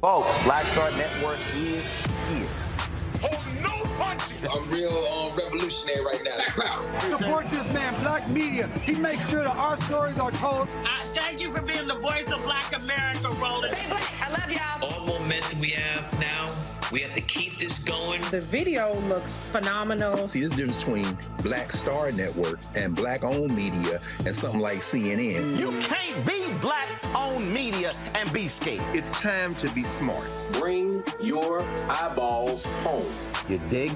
Folks, Black Star Network is here. Oh, no punches! I'm real revolutionary right now. Support this man, Black Media. He makes sure that our stories are told. Thank you for being the voice of Black America, Roland. Stay black. I love y'all. All momentum we have now, we have to keep this going. The video looks phenomenal. See, this difference between Black Star Network and Black-owned media and something like CNN. You can't be Black-owned media and be scared. It's time to be smart. Bring your eyeballs home. You dig?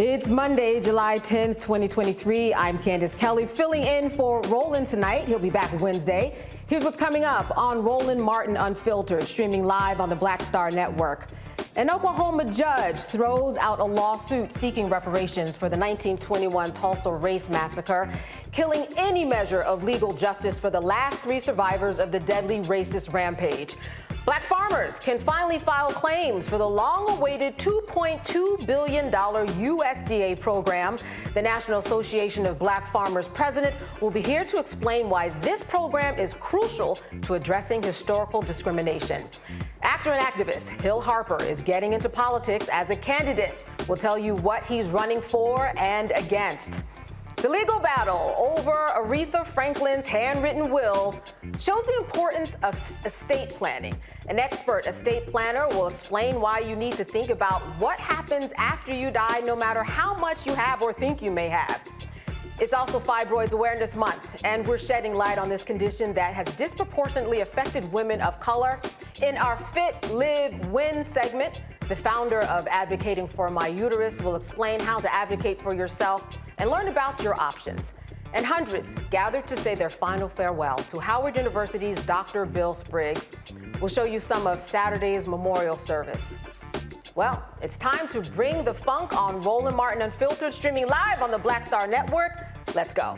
It's Monday, July 10th, 2023. I'm Candace Kelly, filling in for Roland tonight. He'll be back Wednesday. Here's what's coming up on Roland Martin Unfiltered, streaming live on the Black Star Network. An Oklahoma judge throws out a lawsuit seeking reparations for the 1921 Tulsa Race Massacre, killing any measure of legal justice for the last 3 survivors of the deadly racist rampage. Black farmers can finally file claims for the long-awaited $2.2 billion USDA program. The National Association of Black Farmers president will be here to explain why this program is crucial to addressing historical discrimination. Actor and activist Hill Harper is getting into politics as a candidate. We'll tell you what he's running for and against. The legal battle over Aretha Franklin's handwritten wills shows the importance of estate planning. An expert estate planner will explain why you need to think about what happens after you die, no matter how much you have or think you may have. It's also Fibroids Awareness Month, and we're shedding light on this condition that has disproportionately affected women of color. In our Fit, Live, Win segment, the founder of Advocating for My Uterus will explain how to advocate for yourself and learn about your options. And hundreds gathered to say their final farewell to Howard University's Dr. Bill Spriggs. We'll show you some of Saturday's memorial service. Well, it's time to bring the funk on Roland Martin Unfiltered, streaming live on the Black Star Network. Let's go.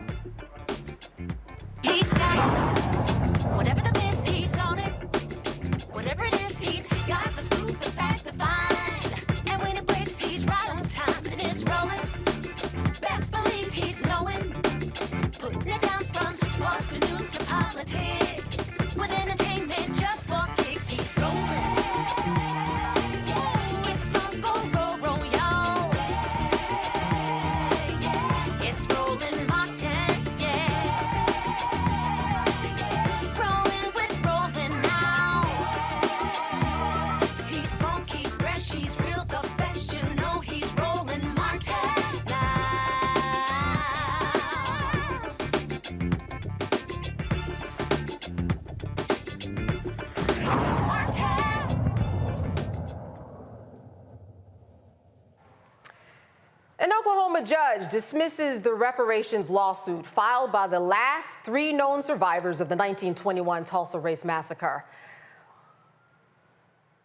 He's got it. Whatever the miss, he's on it. Whatever it is, he's got the scoop, the fact, the find. And when it breaks, he's right on time and it's rolling. Best believe he's knowing. Putting it down from sports to news to politics. With entertainment just for kicks, he's rolling. It's on go, roll, y'all. It's Roland Martin, yeah. Rolling with Roland now. He's funky, he's fresh, he's real, the best, you know he's Roland Martin now. An Oklahoma judge dismisses the reparations lawsuit filed by the last 3 known survivors of the 1921 Tulsa Race Massacre.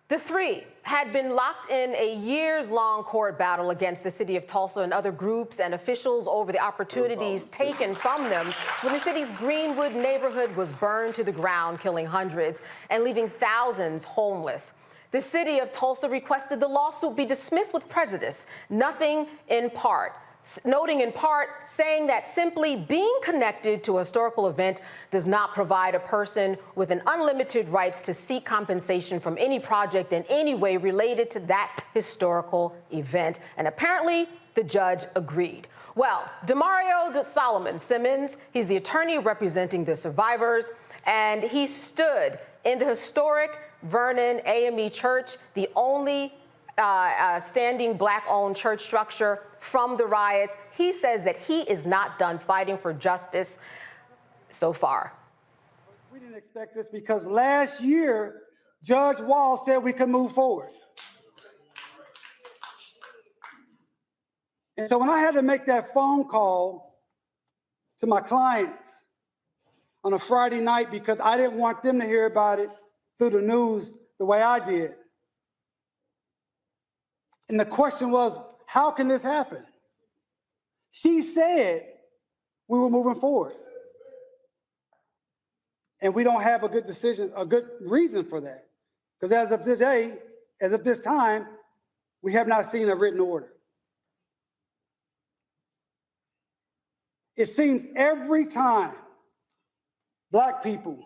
The 3 had been locked in a years-long court battle against the city of Tulsa and other groups and officials over the opportunities taken from them when the city's Greenwood neighborhood was burned to the ground, killing hundreds and leaving thousands homeless. The city of Tulsa requested the lawsuit be dismissed with prejudice, noting in part, saying that simply being connected to a historical event does not provide a person with an unlimited rights to seek compensation from any project in any way related to that historical event. And apparently, the judge agreed. Well, Demario Solomon Simmons, he's the attorney representing the survivors, and he stood in the historic Vernon AME Church, the only standing Black-owned church structure from the riots. He says that he is not done fighting for justice so far. We didn't expect this because last year, Judge Wall said we could move forward. And so when I had to make that phone call to my clients on a Friday night because I didn't want them to hear about it through the news the way I did. And the question was, how can this happen? She said we were moving forward. And we don't have a good decision, a good reason for that. Because as of today, as of this time, we have not seen a written order. It seems every time Black people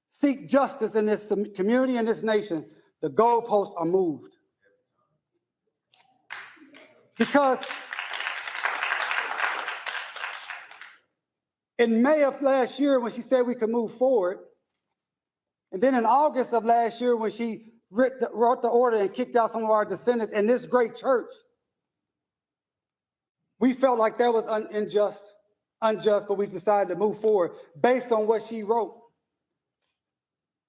seek justice in this community and this nation, the goalposts are moved. Because in May of last year, when she said we could move forward, and then in August of last year, when she wrote the order and kicked out some of our descendants in this great church, we felt like that was unjust, but we decided to move forward based on what she wrote.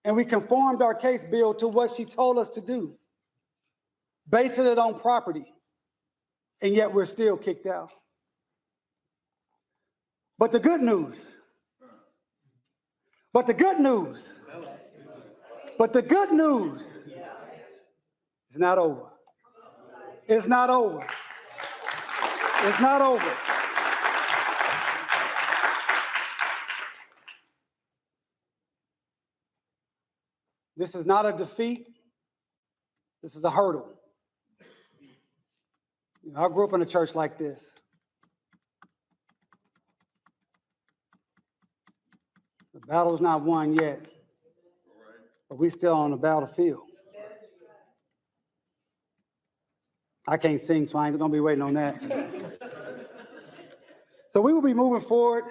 And we conformed our case, Bill, to what she told us to do, basing it on property. and yet we're still kicked out. But the good news, it's not over. It's not over. It's not over. This is not a defeat. This is a hurdle. I grew up in a church like this. The battle's not won yet, but we're still on the battlefield. I can't sing, so I ain't gonna be waiting on that. So we will be moving forward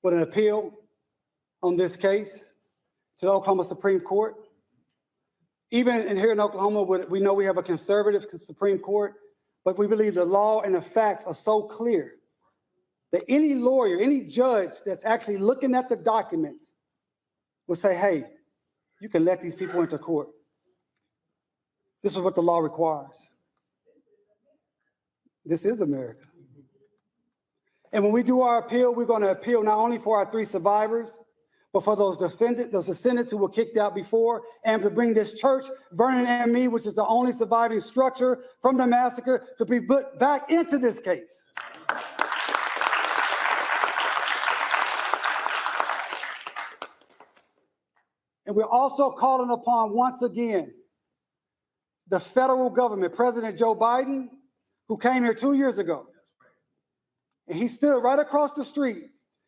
with an appeal on this case to the Oklahoma Supreme Court. Even in here in Oklahoma, we know we have a conservative Supreme Court, but we believe the law and the facts are so clear that any lawyer, any judge that's actually looking at the documents will say, hey, you can let these people into court. This is what the law requires. This is America. And when we do our appeal, we're going to appeal not only for our 3 survivors, but for those descendants who were kicked out before, and to bring this church, Vernon and Me, which is the only surviving structure from the massacre, to be put back into this case. And we're also calling upon, once again, the federal government, President Joe Biden, who came here 2 years ago. And he stood right across the street,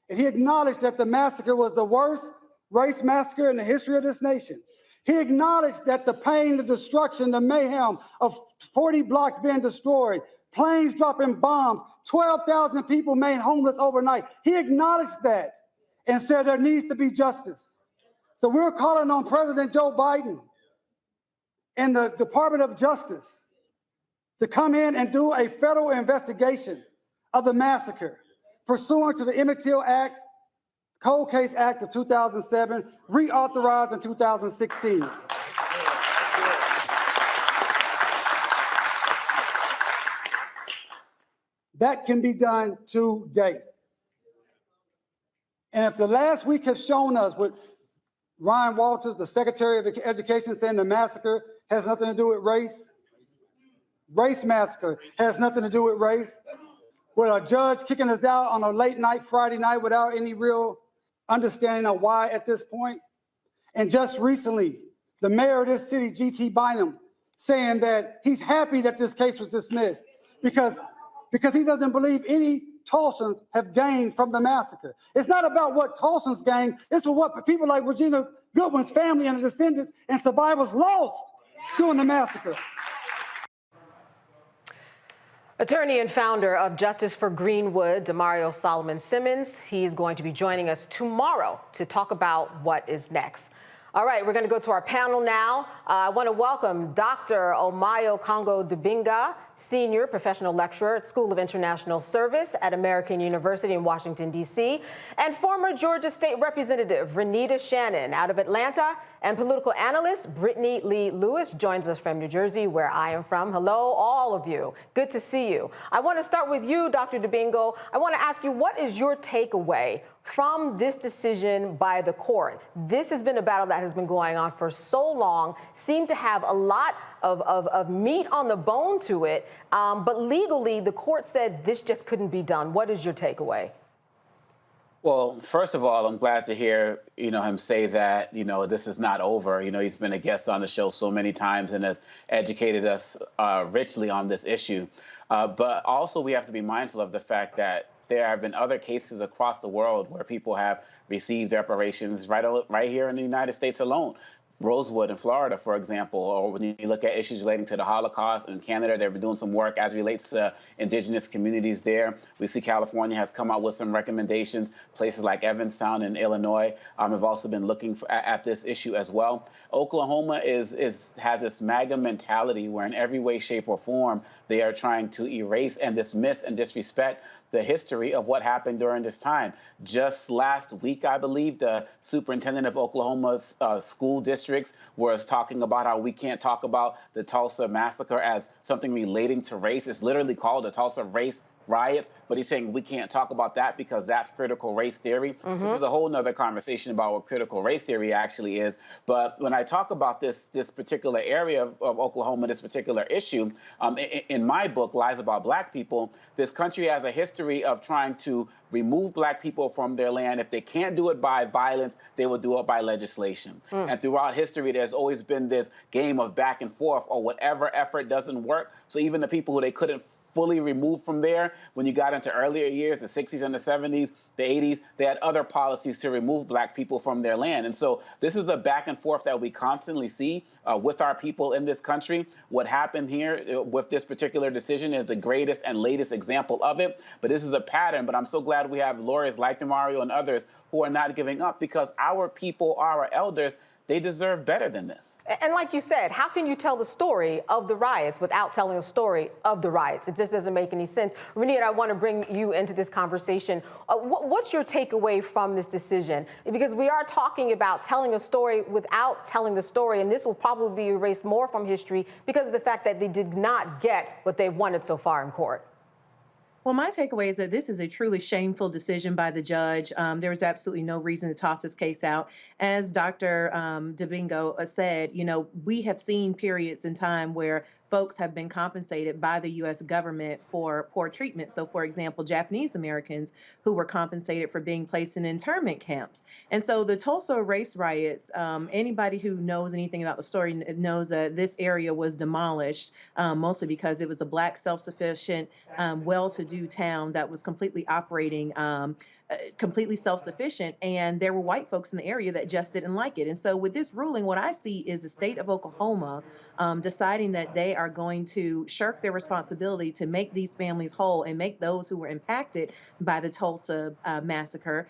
and he acknowledged that the massacre was the worst race massacre in the history of this nation. He acknowledged that the pain, the destruction, the mayhem of 40 blocks being destroyed, planes dropping bombs, 12,000 people made homeless overnight. He acknowledged that and said there needs to be justice. So we're calling on President Joe Biden and the Department of Justice to come in and do a federal investigation of the massacre pursuant to the Emmett Till Act, Cold Case Act of 2007, reauthorized in 2016. That can be done today. And if the last week has shown us what Ryan Walters, the Secretary of Education, saying the massacre has nothing to do with race. Race massacre has nothing to do with race. With a judge kicking us out on a late night Friday night without any real understanding of why at this point. And just recently, the mayor of this city, G.T. Bynum, saying that he's happy that this case was dismissed because he doesn't believe any Tulsans have gained from the massacre. It's not about what Tulsans gained, it's for what people like Regina Goodwin's family and the descendants and survivors lost during the massacre. Attorney and founder of Justice for Greenwood, Demario Solomon Simmons, he's going to be joining us tomorrow to talk about what is next. All right, we're going to go to our panel now. I want to welcome Dr. Omayo Congo Dibinga, senior professional lecturer at School of International Service at American University in Washington, D.C., and former Georgia State Representative Renita Shannon out of Atlanta, and political analyst Brittany Lee Lewis joins us from New Jersey, where I am from. Hello, all of you. Good to see you. I want to start with you, Dr. Dibingo. I want to ask you, what is your takeaway from this decision by the court? This has been a battle that has been going on for so long, seemed to have a lot of meat on the bone to it, but legally the court said this just couldn't be done. What is your takeaway? Well, first of all, I'm glad to hear, him say that, this is not over. He's been a guest on the show so many times and has educated us richly on this issue. But also we have to be mindful of the fact that there have been other cases across the world where people have received reparations right here in the United States alone. Rosewood in Florida, for example, or when you look at issues relating to the Holocaust in Canada, they've been doing some work as relates to indigenous communities there. We see California has come out with some recommendations. Places like Evanstown in Illinois have also been looking at this issue as well. Oklahoma has this MAGA mentality where in every way, shape, or form, they are trying to erase and dismiss and disrespect the history of what happened during this time. Just last week, I believe, the superintendent of Oklahoma's school districts was talking about how we can't talk about the Tulsa massacre as something relating to race. It's literally called the Tulsa Race Riots, but he's saying we can't talk about that because that's critical race theory, which is a whole nother conversation about what critical race theory actually is. But when I talk about this particular area of Oklahoma, this particular issue, in my book, Lies About Black People, this country has a history of trying to remove black people from their land. If they can't do it by violence, they will do it by legislation. And throughout history, there's always been this game of back and forth, or whatever effort doesn't work. So even the people who they couldn't fully removed from there, when you got into earlier years, the 60s and the 70s, the 80s, they had other policies to remove black people from their land. And so this is a back and forth that we constantly see with our people in this country. What happened here with this particular decision is the greatest and latest example of it. But this is a pattern. But I'm so glad we have lawyers like Mario and others who are not giving up, because our people, our elders, they deserve better than this. And like you said, how can you tell the story of the riots without telling the story of the riots? It just doesn't make any sense. Renita, I want to bring you into this conversation. What's your takeaway from this decision? Because we are talking about telling a story without telling the story, and this will probably be erased more from history because of the fact that they did not get what they wanted so far in court. Well, my takeaway is that this is a truly shameful decision by the judge. There was absolutely no reason to toss this case out. As Dr. DeBingo said, you know, we have seen periods in time where folks have been compensated by the U.S. government for poor treatment. So, for example, Japanese Americans who were compensated for being placed in internment camps. And so the Tulsa race riots, anybody who knows anything about the story knows that this area was demolished, mostly because it was a black, self-sufficient, well-to-do town that was completely operating completely self-sufficient, and there were white folks in the area that just didn't like it. And so with this ruling, what I see is the state of Oklahoma deciding that they are going to shirk their responsibility to make these families whole and make those who were impacted by the Tulsa massacre,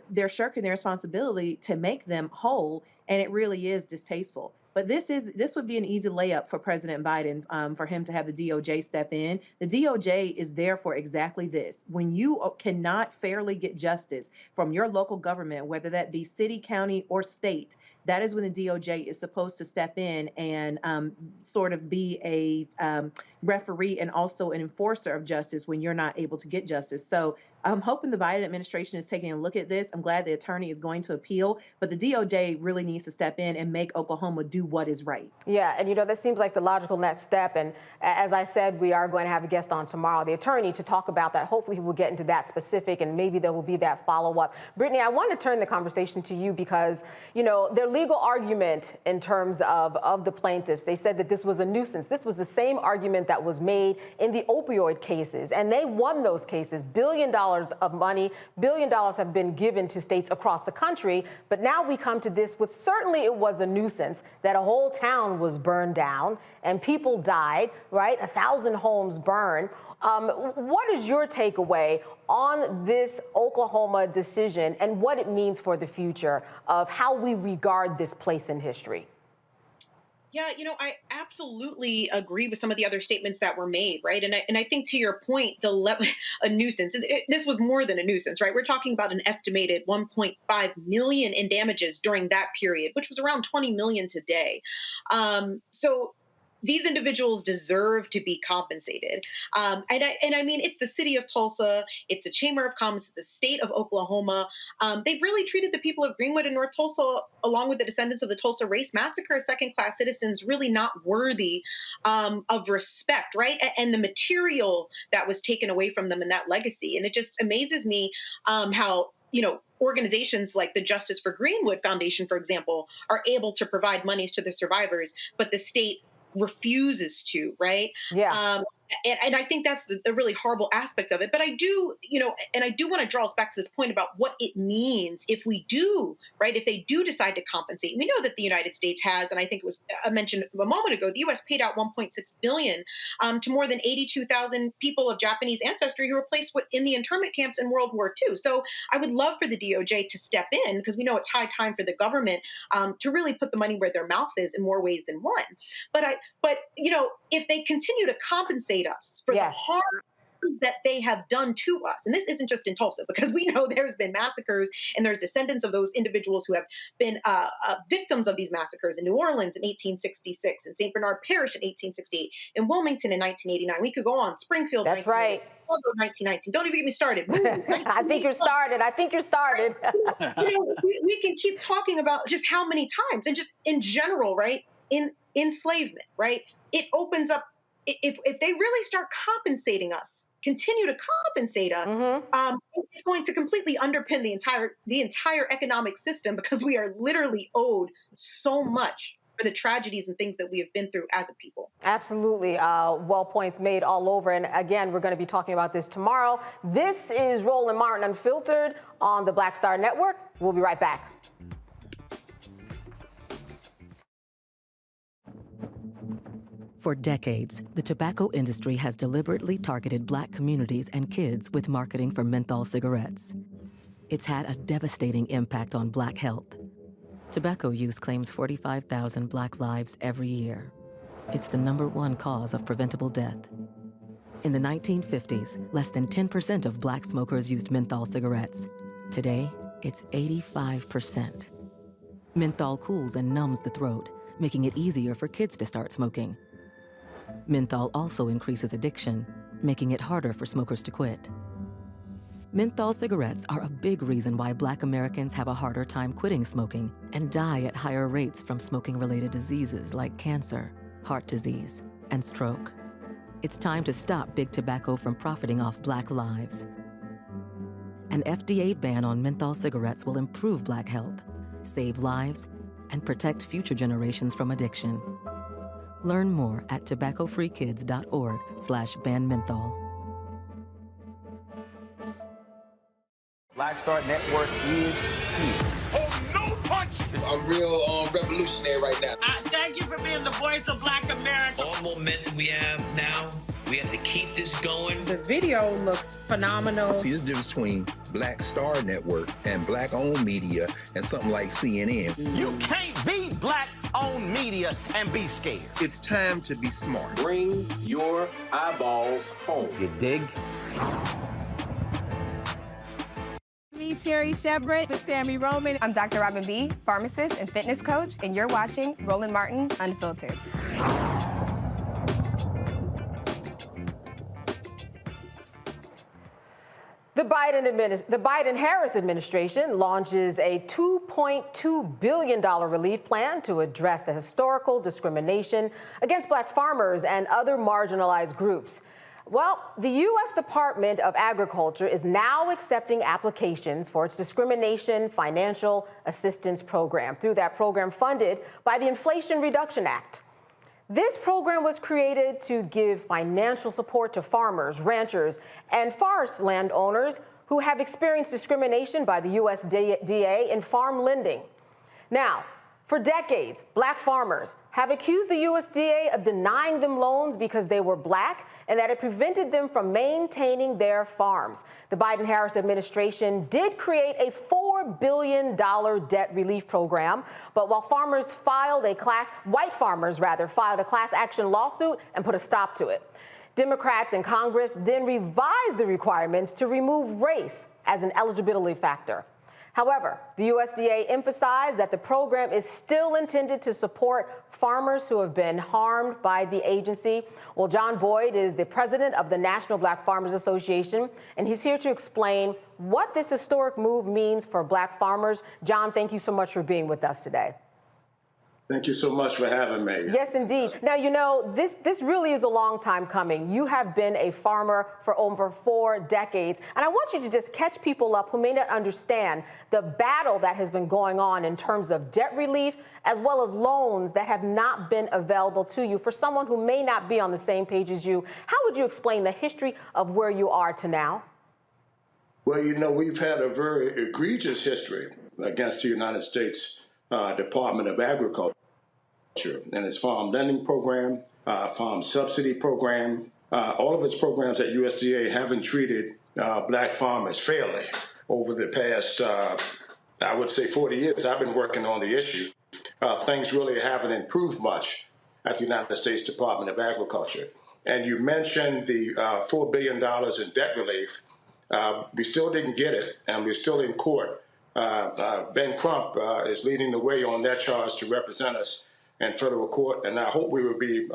they're shirking their responsibility to make them whole, and it really is distasteful. But this would be an easy layup for President Biden, for him to have the DOJ step in. The DOJ is there for exactly this. When you cannot fairly get justice from your local government, whether that be city, county, or state, that is when the DOJ is supposed to step in and sort of be a referee and also an enforcer of justice when you're not able to get justice. So I'm hoping the Biden administration is taking a look at this. I'm glad the attorney is going to appeal, but the DOJ really needs to step in and make Oklahoma do what is right. Yeah, and you know, that seems like the logical next step. And as I said, we are going to have a guest on tomorrow, the attorney, to talk about that. Hopefully he will get into that specific, and maybe there will be that follow-up. Brittany, I want to turn the conversation to you because, you know, their legal argument in terms of the plaintiffs, they said that this was a nuisance. This was the same argument that was made in the opioid cases, and they won those cases. $1 billion of money, $1 billion have been given to states across the country. But now we come to this, which certainly it was a nuisance, that a whole town was burned down and people died, right? 1,000 homes burned. What is your takeaway on this Oklahoma decision and what it means for the future of how we regard this place in history? Yeah, you know, I absolutely agree with some of the other statements that were made, right? And I think to your point, a nuisance. This was more than a nuisance, right? We're talking about an estimated 1.5 million in damages during that period, which was around 20 million today. So these individuals deserve to be compensated. And I mean, it's the city of Tulsa, it's the Chamber of Commerce, it's the state of Oklahoma. They've really treated the people of Greenwood and North Tulsa, along with the descendants of the Tulsa Race Massacre, as second-class citizens, really not worthy of respect, right? And the material that was taken away from them in that legacy. And it just amazes me how, you know, organizations like the Justice for Greenwood Foundation, for example, are able to provide monies to the survivors, but the state refuses to, right? Yeah. And I think that's the really horrible aspect of it. But I do, you know, and I do want to draw us back to this point about what it means if we do, right, if they do decide to compensate. We know that the United States has, and I think it was mentioned a moment ago, the U.S. paid out $1.6 billion to more than 82,000 people of Japanese ancestry who were placed in the internment camps in World War II. So I would love for the DOJ to step in, because we know it's high time for the government to really put the money where their mouth is in more ways than one. But you know, if they continue to compensate us for the harm that they have done to us. And this isn't just in Tulsa, because we know there's been massacres and there's descendants of those individuals who have been victims of these massacres in New Orleans in 1866, in St. Bernard Parish in 1868, in Wilmington in 1989. We could go on. Springfield. That's right. 1919. Don't even get me started. I think you're started. We can keep talking about just how many times, and just in general, right? In enslavement, right? It opens up, if they really start compensating us, continue to compensate us, it's going to completely underpin the entire economic system, because we are literally owed so much for the tragedies and things that we have been through as a people. Absolutely. Well, points made all over. And again, we're going to be talking about this tomorrow. This is Roland Martin Unfiltered on the Black Star Network. We'll be right back. For decades, the tobacco industry has deliberately targeted Black communities and kids with marketing for menthol cigarettes. It's had a devastating impact on Black health. Tobacco use claims 45,000 Black lives every year. It's the #1 cause of preventable death. In the 1950s, less than 10% of Black smokers used menthol cigarettes. Today, it's 85%. Menthol cools and numbs the throat, making it easier for kids to start smoking. Menthol also increases addiction, making it harder for smokers to quit. Menthol cigarettes are a big reason why Black Americans have a harder time quitting smoking and die at higher rates from smoking-related diseases like cancer, heart disease, and stroke. It's time to stop Big Tobacco from profiting off Black lives. An FDA ban on menthol cigarettes will improve Black health, save lives, and protect future generations from addiction. Learn more at tobaccofreekids.org/ban-menthol. Black Star Network is here. Oh, no punches! I'm real revolutionary right now. Thank you for being the voice of Black America. All momentum we have now, we have to keep this going. The video looks phenomenal. See, there's a difference between Black Star Network and Black-owned media and something like CNN. You can't be Black-owned media and be scared. It's time to be smart. Bring your eyeballs home. You dig? Me, Sherry Shepard, with Sammy Roman. I'm Dr. Robin B., pharmacist and fitness coach, and you're watching Roland Martin Unfiltered. The Biden-Harris administration launches a $2.2 billion relief plan to address the historical discrimination against Black farmers and other marginalized groups. Well, the U.S. Department of Agriculture is now accepting applications for its discrimination financial assistance program through that program funded by the Inflation Reduction Act. This program was created to give financial support to farmers, ranchers, and forest landowners who have experienced discrimination by the USDA in farm lending. Now, for decades, Black farmers have accused the USDA of denying them loans because they were Black and that it prevented them from maintaining their farms. The Biden-Harris administration did create a $4 billion debt relief program, but while white farmers filed a class action lawsuit and put a stop to it. Democrats in Congress then revised the requirements to remove race as an eligibility factor. However, the USDA emphasized that the program is still intended to support farmers who have been harmed by the agency. Well, John Boyd is the president of the National Black Farmers Association, and he's here to explain what this historic move means for Black farmers. John, thank you so much for being with us today. Thank you so much for having me. Yes, indeed. Now, you know, this really is a long time coming. You have been a farmer for over 4 decades. And I want you to just catch people up who may not understand the battle that has been going on in terms of debt relief, as well as loans that have not been available to you. For someone who may not be on the same page as you, how would you explain the history of where you are to now? Well, you know, we've had a very egregious history against the United States Department of Agriculture and its farm lending program, farm subsidy program. All of its programs at USDA haven't treated Black farmers fairly over the past, I would say, 40 years. I've been working on the issue. Things really haven't improved much at the United States Department of Agriculture. And you mentioned the $4 billion in debt relief. We still didn't get it, and we're still in court. Ben Crump is leading the way on that charge to represent us in federal court, and I hope we will be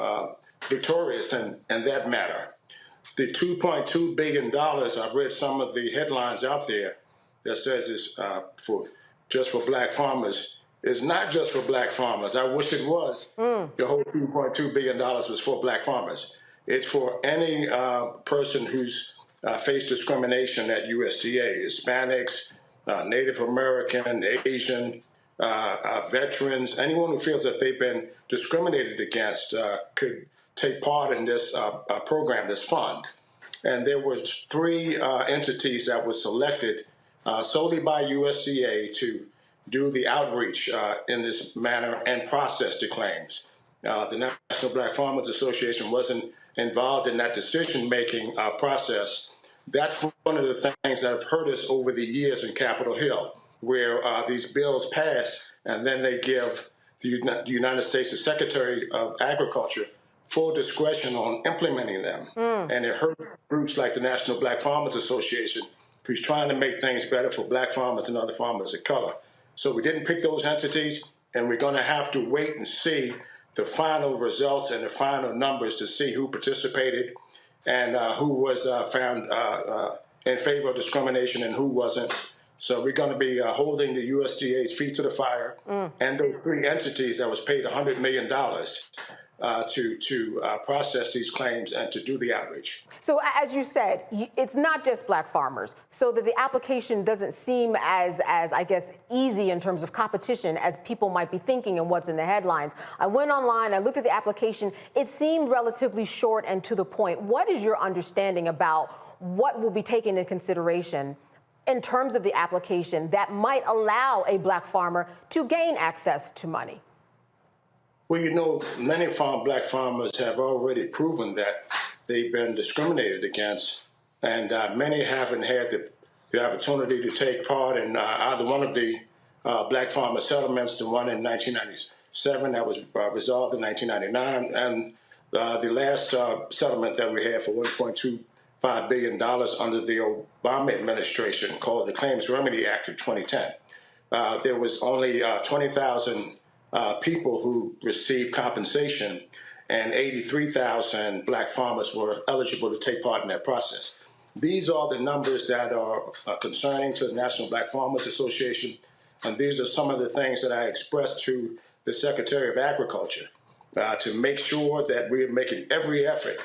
victorious in that matter. The $2.2 billion, I've read some of the headlines out there that says it's just for black farmers. It's not just for black farmers. I wish it was. The whole $2.2 billion was for black farmers. It's for any person who's faced discrimination at USDA, Hispanics, Native American, Asian, veterans, anyone who feels that they've been discriminated against could take part in this program, this fund. And there were 3 entities that were selected solely by USDA to do the outreach in this manner and process the claims. The National Black Farmers Association wasn't involved in that decision-making process. That's one of the things that have hurt us over the years in Capitol Hill, where these bills pass and then they give the United States, the Secretary of Agriculture, full discretion on implementing them. And it hurt groups like the National Black Farmers Association, who's trying to make things better for black farmers and other farmers of color. So we didn't pick those entities, and we're going to have to wait and see the final results and the final numbers to see who participated and who was found in favor of discrimination and who wasn't. So we're going to be holding the USDA's feet to the fire and those 3 entities that was paid $100 million to process these claims and to do the outreach. So as you said, it's not just black farmers, so that the application doesn't seem as I guess, easy in terms of competition as people might be thinking and what's in the headlines. I went online, I looked at the application. It seemed relatively short and to the point. What is your understanding about what will be taken into consideration in terms of the application that might allow a black farmer to gain access to money? Well, you know, many black farmers have already proven that they've been discriminated against, and many haven't had the opportunity to take part in either one of the black farmer settlements, the one in 1997 that was resolved in 1999, and the last settlement that we had for $1.25 billion under the Obama administration, called the Claims Remedy Act of 2010. There was only 20,000 people who received compensation, and 83,000 black farmers were eligible to take part in that process. These are the numbers that are concerning to the National Black Farmers Association, and these are some of the things that I expressed to the Secretary of Agriculture to make sure that we're making every effort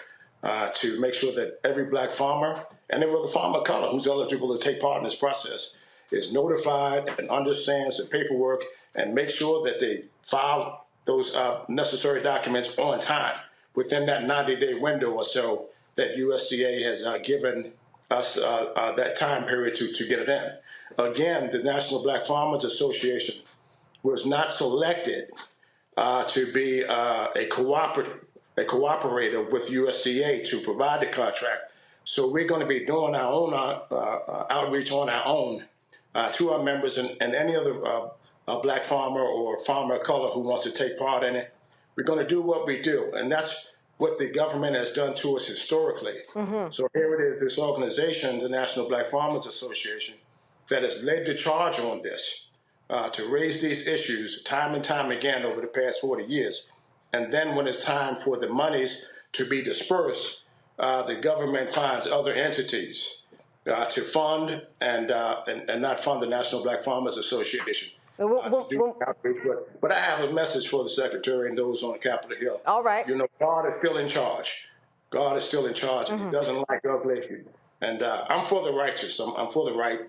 to make sure that every black farmer and every other farmer of color who's eligible to take part in this process is notified and understands the paperwork and make sure that they file those necessary documents on time within that 90-day window or so that USDA has given us that time period to get it in. Again, the National Black Farmers Association was not selected to be a cooperator with USDA to provide the contract. So we're going to be doing our own outreach on our own to our members and any other black farmer or farmer of color who wants to take part in it. We're going to do what we do, and that's what the government has done to us historically. So here it is, this organization, the National Black Farmers Association, that has led the charge on this to raise these issues time and time again over the past 40 years. And then when it's time for the monies to be dispersed, the government finds other entities to fund and not fund the National Black Farmers Association. But I have a message for the Secretary and those on Capitol Hill. All right. You know, God is still in charge. God is still in charge, and He doesn't like ugly. And I'm for the righteous. I'm for the right.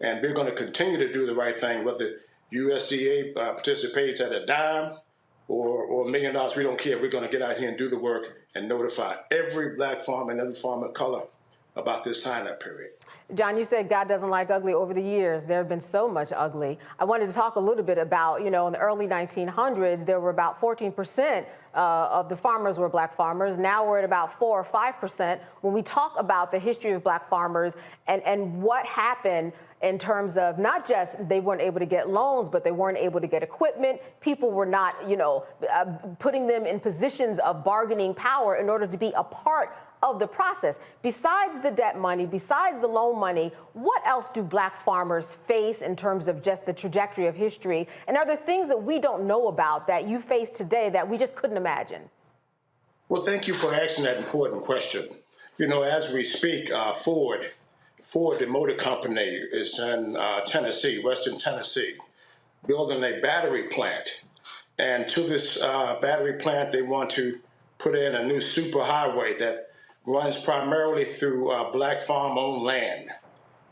And we're going to continue to do the right thing, whether USDA participates at a dime or $1 million. We don't care. We're going to get out here and do the work and notify every black farmer and every farmer of color about this sign-up period. John, you said God doesn't like ugly. Over the years, there have been so much ugly. I wanted to talk a little bit about, in the early 1900s, there were about 14% of the farmers were black farmers. Now we're at about 4 or 5%. When we talk about the history of black farmers and what happened in terms of not just they weren't able to get loans, but they weren't able to get equipment. People were not, putting them in positions of bargaining power in order to be a part of the process. Besides the debt money, besides the loan money, what else do black farmers face in terms of just the trajectory of history? And are there things that we don't know about that you face today that we just couldn't imagine? Well, thank you for asking that important question. As we speak, Ford, the motor company, is in Tennessee, Western Tennessee, building a battery plant. And to this battery plant, they want to put in a new superhighway that runs primarily through black farm-owned land.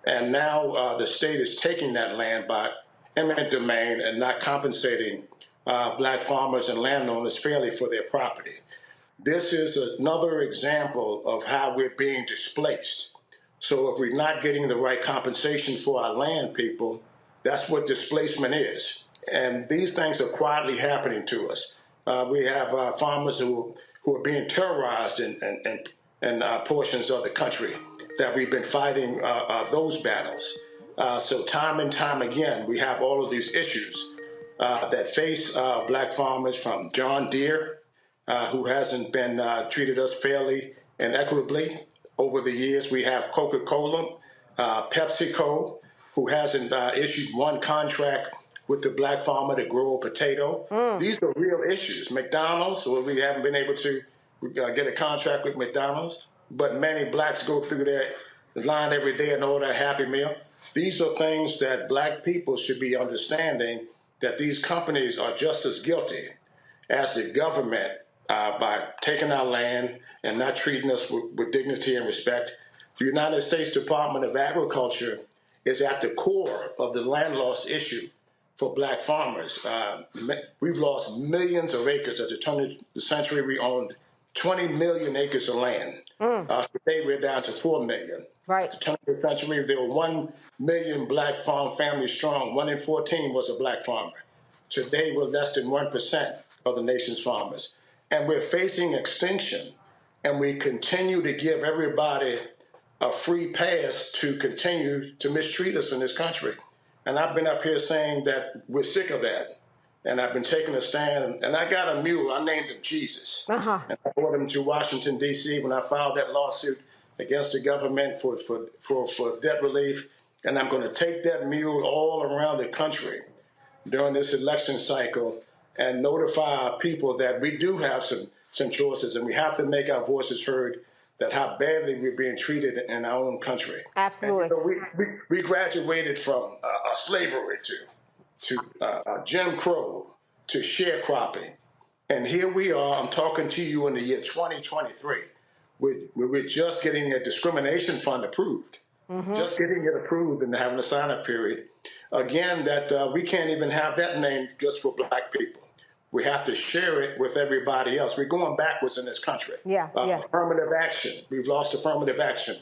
And now the state is taking that land by eminent domain and not compensating black farmers and landowners fairly for their property. This is another example of how we're being displaced. So if we're not getting the right compensation for our land, people, that's what displacement is. And these things are quietly happening to us. We have farmers who are being terrorized in portions of the country that we've been fighting those battles. So time and time again, we have all of these issues that face black farmers, from John Deere, who hasn't been treated us fairly and equitably over the years. We have Coca-Cola, PepsiCo, who hasn't issued one contract with the black farmer to grow a potato. These are real issues. McDonald's, well, we haven't been able to get a contract with McDonald's, but many blacks go through their line every day and order a Happy Meal. These are things that black people should be understanding, that these companies are just as guilty as the government by taking our land and not treating us with dignity and respect. The United States Department of Agriculture is at the core of the land loss issue for black farmers. We've lost millions of acres. At the turn of the century, we owned 20 million acres of land. Today, we're down to 4 million. Right. At the turn of the century, there were 1 million black farm families strong. 1 in 14 was a black farmer. Today, we're less than 1% of the nation's farmers. And we're facing extinction. And we continue to give everybody a free pass to continue to mistreat us in this country. And I've been up here saying that we're sick of that. And I've been taking a stand. And I got a mule. I named him Jesus. And I brought him to Washington, D.C. when I filed that lawsuit against the government for debt relief. And I'm going to take that mule all around the country during this election cycle and notify our people that we do have some choices, and we have to make our voices heard, that how badly we're being treated in our own country. Absolutely. And, we graduated from slavery to Jim Crow to sharecropping. And here we are, I'm talking to you in the year 2023. We're just getting a discrimination fund approved. Just getting it approved and having a sign-up period. Again, that we can't even have that name just for black people. We have to share it with everybody else. We're going backwards in this country. Affirmative action. We've lost affirmative action.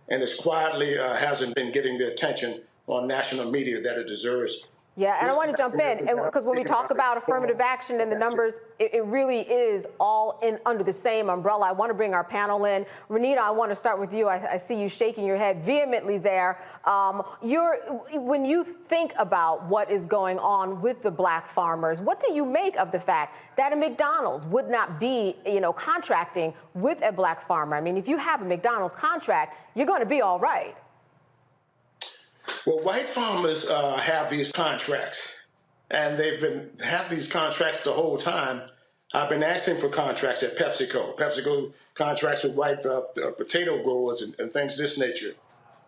And it's quietly hasn't been getting the attention on national media that it deserves. Yeah, and I want to jump in, because when we talk about affirmative action and the numbers, it really is all in under the same umbrella. I want to bring our panel in. Renita, I want to start with you. I see you shaking your head vehemently there. When you think about what is going on with the black farmers, what do you make of the fact that a McDonald's would not be, contracting with a black farmer? I mean, if you have a McDonald's contract, you're going to be all right. Well, white farmers have these contracts, and they've have these contracts the whole time. I've been asking for contracts at PepsiCo. PepsiCo contracts with white potato growers and things of this nature.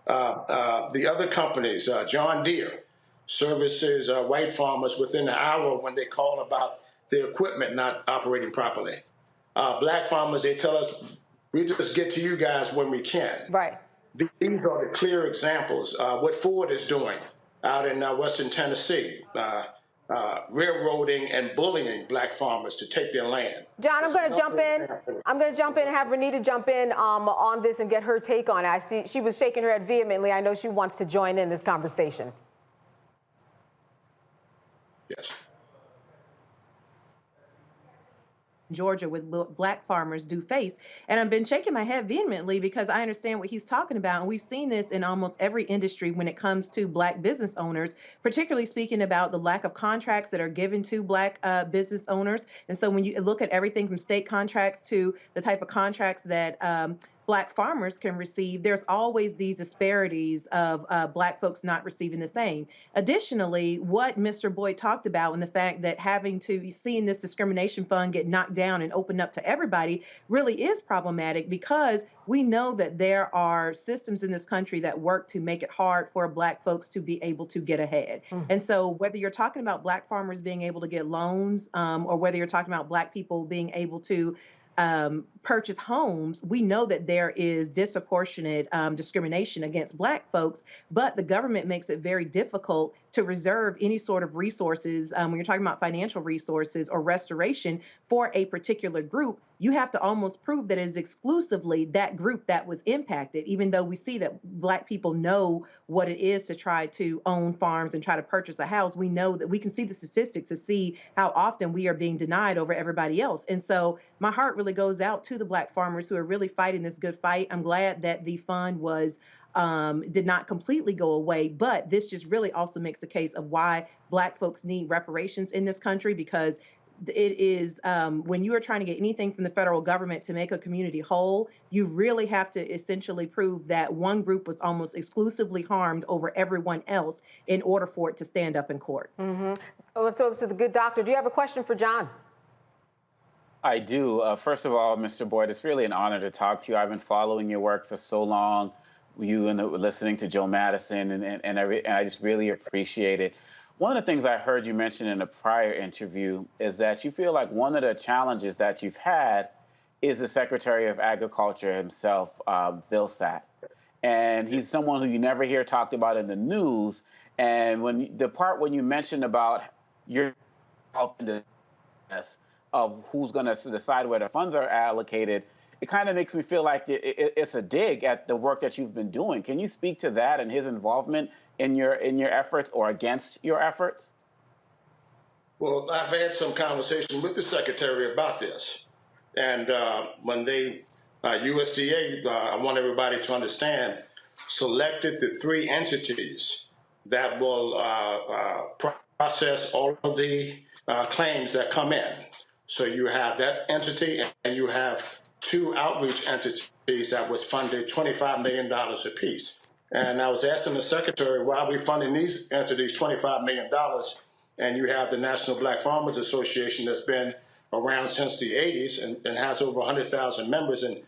The other companies, John Deere, services white farmers within an hour when they call about their equipment not operating properly. Black farmers, they tell us, we just get to you guys when we can. Right. These are the clear examples. What Ford is doing out in Western Tennessee, railroading and bullying black farmers to take their land. John, I'm going to jump in. I'm going to jump in and have Renita jump in on this and get her take on it. I see she was shaking her head vehemently. I know she wants to join in this conversation. Yes. Georgia with black farmers do face. And I've been shaking my head vehemently because I understand what he's talking about. And we've seen this in almost every industry when it comes to black business owners, particularly speaking about the lack of contracts that are given to black business owners. And so when you look at everything from state contracts to the type of contracts that black farmers can receive, there's always these disparities of black folks not receiving the same. Additionally, what Mr. Boyd talked about and the fact that seeing this discrimination fund get knocked down and opened up to everybody really is problematic because we know that there are systems in this country that work to make it hard for black folks to be able to get ahead. And so whether you're talking about black farmers being able to get loans or whether you're talking about black people being able to purchase homes, we know that there is disproportionate discrimination against black folks, but the government makes it very difficult to reserve any sort of resources when you're talking about financial resources or restoration for a particular group. You have to almost prove that it is exclusively that group that was impacted, even though we see that black people know what it is to try to own farms and try to purchase a house. We know that we can see the statistics to see how often we are being denied over everybody else. And so my heart really goes out to the black farmers who are really fighting this good fight. I'm glad that the fund did not completely go away, but this just really also makes a case of why black folks need reparations in this country, because it is when you are trying to get anything from the federal government to make a community whole, you really have to essentially prove that one group was almost exclusively harmed over everyone else in order for it to stand up in court. Let's throw this to the good doctor. Do you have a question for John? I do. First of all, Mr. Boyd, it's really an honor to talk to you. I've been following your work for so long, listening to Joe Madison, and I just really appreciate it. One of the things I heard you mention in a prior interview is that you feel like one of the challenges that you've had is the Secretary of Agriculture himself, Vilsack. And he's someone who you never hear talked about in the news. And when you mentioned about your help in this of who's going to decide where the funds are allocated, it kind of makes me feel like it's a dig at the work that you've been doing. Can you speak to that and his involvement in your efforts or against your efforts? Well, I've had some conversation with the secretary about this. And when USDA, I want everybody to understand, selected the 3 entities that will process all of the claims that come in. So you have that entity, and you have 2 outreach entities that was funded $25 million apiece. And I was asking the secretary, why are we funding these entities $25 million? And you have the National Black Farmers Association that's been around since the 80s and has over 100,000 members in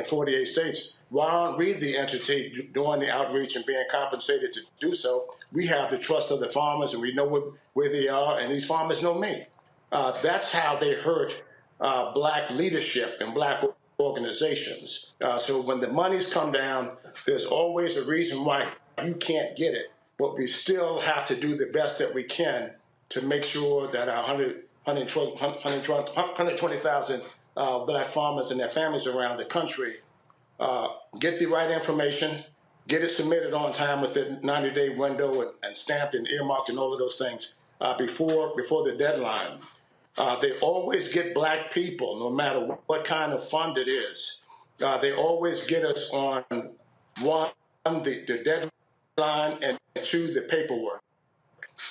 48 states. Why aren't we the entity doing the outreach and being compensated to do so? We have the trust of the farmers, and we know where they are, and these farmers know me. That's how they hurt black leadership and black organizations. So when the monies come down, there's always a reason why you can't get it, but we still have to do the best that we can to make sure that our 120,000 black farmers and their families around the country get the right information, get it submitted on time within 90-day window and stamped and earmarked and all of those things before the deadline. They always get black people, no matter what kind of fund it is. They always get us on the deadline and 2, the paperwork.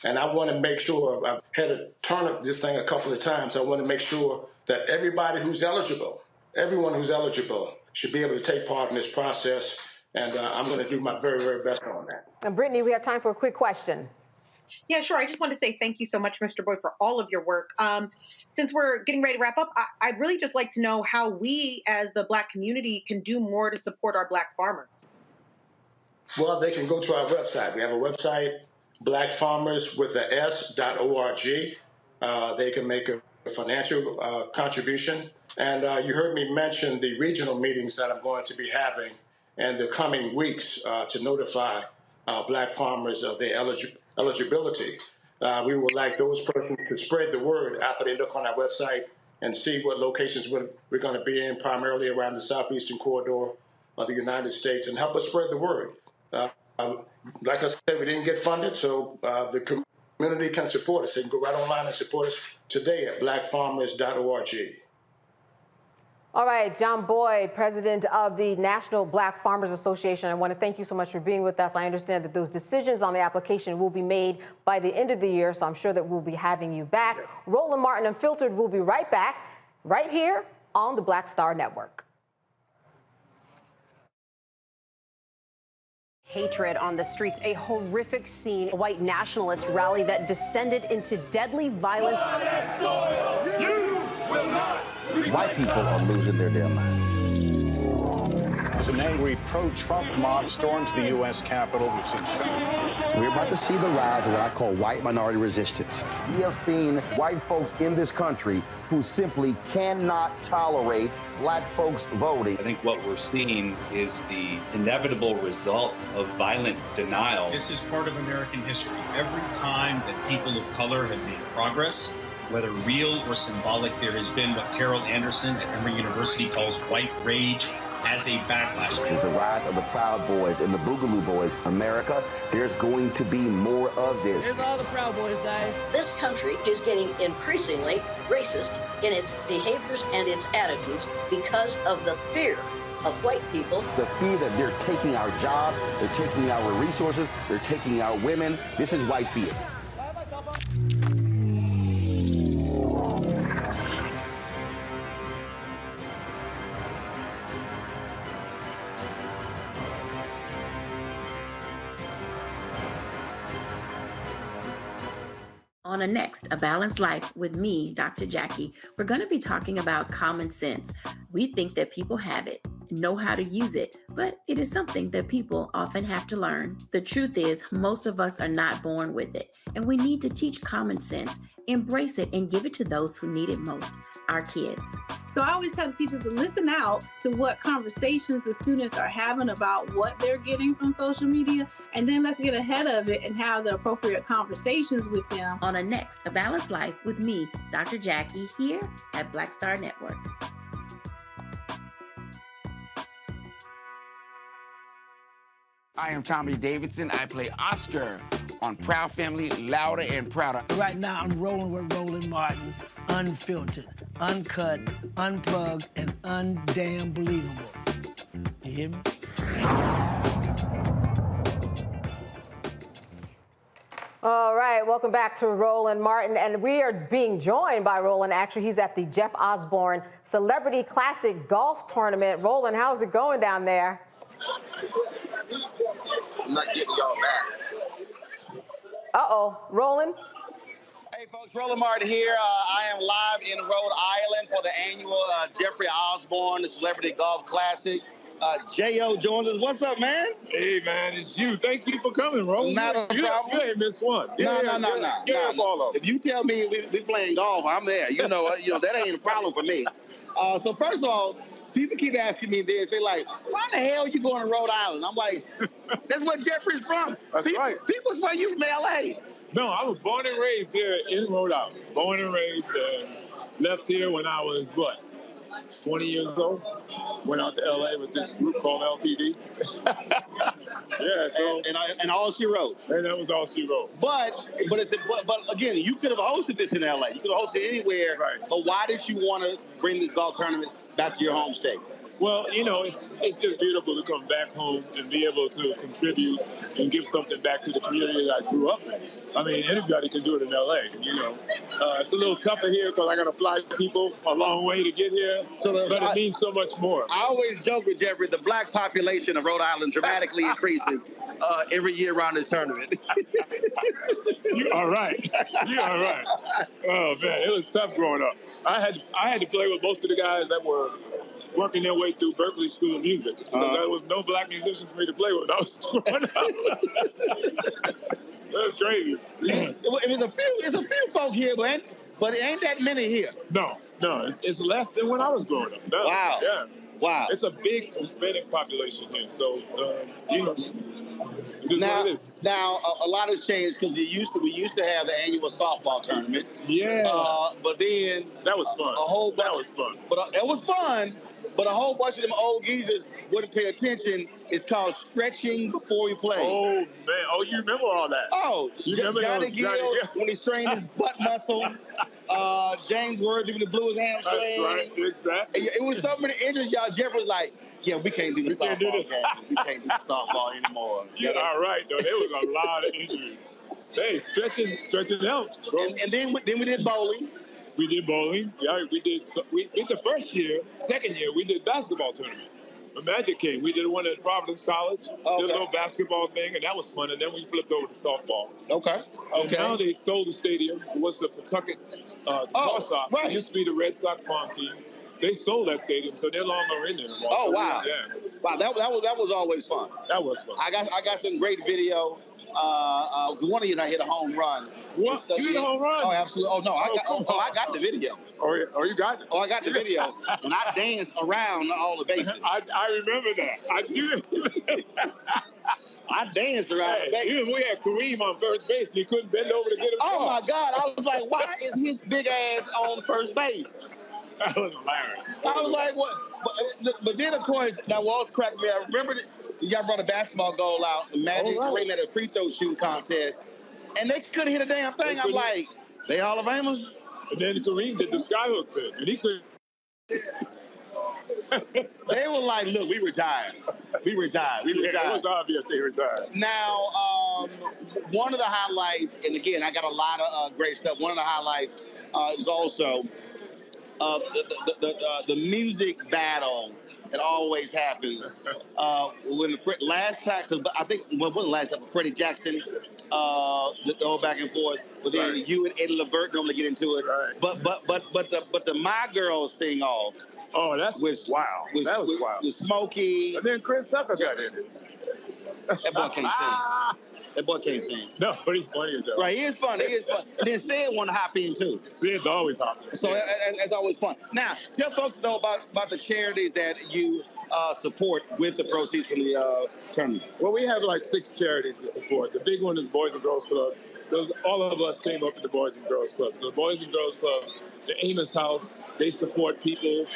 And I want to make sure, I've had to turn up this thing a couple of times, I want to make sure that everybody who's eligible, everyone who's eligible should be able to take part in this process. And I'm going to do my very, very best on that. And Brittany, we have time for a quick question. Yeah, sure. I just want to say thank you so much, Mr. Boyd, for all of your work. Since we're getting ready to wrap up, I'd really just like to know how we as the Black community can do more to support our Black farmers. Well, they can go to our website. We have a website, blackfarmerswithas.org. They can make a financial contribution. And you heard me mention the regional meetings that I'm going to be having in the coming weeks to notify Black farmers of their eligibility. We would like those persons to spread the word after they look on our website and see what locations we're going to be in, primarily around the southeastern corridor of the United States, and help us spread the word. Like I said, we didn't get funded, so the community can support us. They can go right online and support us today at blackfarmers.org. All right, John Boyd, president of the National Black Farmers Association, I want to thank you so much for being with us. I understand that those decisions on the application will be made by the end of the year, so I'm sure that we'll be having you back. Roland Martin Unfiltered will be right back, right here on the Black Star Network. Hatred on the streets, a horrific scene, a white nationalist rally that descended into deadly violence. You will not. White people are losing their damn minds. As an angry pro-Trump mob storms the U.S. Capitol, we've seen shots. We're about to see the rise of what I call white minority resistance. We have seen white folks in this country who simply cannot tolerate black folks voting. I think what we're seeing is the inevitable result of violent denial. This is part of American history. Every time that people of color have made progress, whether real or symbolic, there has been what Carol Anderson at Emory University calls white rage as a backlash. This is the rise of the Proud Boys and the Boogaloo Boys. America, there's going to be more of this. Here's all the Proud Boys, guys. This country is getting increasingly racist in its behaviors and its attitudes because of the fear of white people. The fear that they're taking our jobs, they're taking our resources, they're taking our women. This is white fear. On a next, A Balanced Life with me, Dr. Jackie, we're going to be talking about common sense. We think that people have it, know how to use it, but it is something that people often have to learn. The truth is, most of us are not born with it, and we need to teach common sense, embrace it, and give it to those who need it most, our kids. So I always tell the teachers to listen out to what conversations the students are having about what they're getting from social media, and then let's get ahead of it and have the appropriate conversations with them. On a next, A Balanced Life with me, Dr. Jackie, here at Black Star Network. I am Tommy Davidson. I play Oscar on Proud Family, Louder and Prouder. Right now, I'm rolling with Roland Martin, unfiltered, uncut, unplugged, and undamn believable. You hear me? All right, welcome back to Roland Martin, and we are being joined by Roland. Actually, he's at the Jeff Osborne Celebrity Classic Golf Tournament. Roland, how's it going down there? I'm not getting y'all back. Uh-oh, Roland? Hey, folks, Roland Martin here. I am live in Rhode Island for the annual Jeffrey Osborne Celebrity Golf Classic. J.O. joins us. What's up, man? Hey, man, it's you. Thank you for coming, Roland. Not a problem. You ain't missed one. No. If you tell me we playing golf, I'm there. You know, that ain't a problem for me. So first of all, people keep asking me this. They're like, why the hell are you going to Rhode Island? I'm like, that's where Jeffrey's from. That's right. People swear you from L.A. No, I was born and raised here in Rhode Island. Born and raised, left here when I was, 20 years old. Went out to L.A. with this group called LTD. Yeah, so. And all she wrote. And that was all she wrote. But again, you could have hosted this in L.A. You could have hosted anywhere. Right. But why did you want to bring this golf tournament back to your home state? Well, it's just beautiful to come back home and be able to contribute and give something back to the community that I grew up in. I mean, anybody can do it in L.A., It's a little tougher here because I got to fly people a long way to get here, but it means so much more. I always joke with Jeffrey, the black population of Rhode Island dramatically increases every year around this tournament. You are right. You are right. Oh, man, it was tough growing up. I had to play with most of the guys that were working their way through Berkeley School of Music. Because there was no black musicians for me to play with. I was growing up. That's crazy. It's a few folk here, but it ain't that many here. No, it's less than when I was growing up. No, wow. Yeah. Wow. It's a big Hispanic population here, so it is what it is. Now a lot has changed because we used to have the annual softball tournament. Yeah. But then that was fun. A whole bunch. That was fun. But it was fun. But a whole bunch of them old geezers wouldn't pay attention. It's called stretching before we play. Oh man! Oh, you remember all that? Oh, Johnny Gill Gill when he strained his butt muscle. James Worthy when he blew his hamstring. That's right. Exactly. It was so many injuries. Y'all, Jeff was like, "Yeah, we can't do the softball game. We can't do the softball anymore." You're all right, though. There was a lot of injuries. Hey, stretching helps. And then we did bowling. We did bowling. Yeah, we did the first year. Second year, we did basketball tournament. The Magic came. We did one at Providence College. Did a little basketball thing, and that was fun. And then we flipped over to softball. Okay. And now they sold the stadium. It was the Pawtucket Sox. Right. It used to be the Red Sox farm team. They sold that stadium, so they're no longer in there anymore. Oh, so wow. Yeah. Wow, that was always fun. That was fun. I got some great video. One of you I hit a home run. What? So, you hit a home run? Oh, absolutely. Oh no, I got the video. Oh, you got it? Oh, I got the video, and I danced around all the bases. I remember that. I do. I danced around the bases. Even we had Kareem on first base, and he couldn't bend over to get him. Oh my God! I was like, why is his big ass on first base? That was hilarious. I was like, what? But then, of course, that was cracking me. I remember that y'all brought a basketball goal out, and Magic Kareem had a free throw shooting contest, and they couldn't hit a damn thing. I'm like, they Hall of Famers? And then Kareem did the skyhook thing, and he couldn't. They were like, look, we retired. We retired. It was obvious they retired. Now, one of the highlights, and again, I got a lot of great stuff. One of the highlights is also the music battle that always happens. When last time, because I think wasn't the last time, Freddie Jackson, the whole back and forth. But then you and Eddie Levert normally get into it. Right. But the My Girls sing off. Oh, that's wow. That was wild. With Smokey. And then Chris Tucker got in it. That boy can't sing. That boy can't sing. No, but he's funny as hell. Right, he is funny. He is fun. And then Sid want to hop in too. Sid's always hopping. So that's always fun. Now, tell folks though about the charities that you support with the proceeds from the tournament. Well, we have like 6 charities to support. The big one is Boys and Girls Club. All of us came up with the Boys and Girls Club. So the Boys and Girls Club, the Amos House, they support people,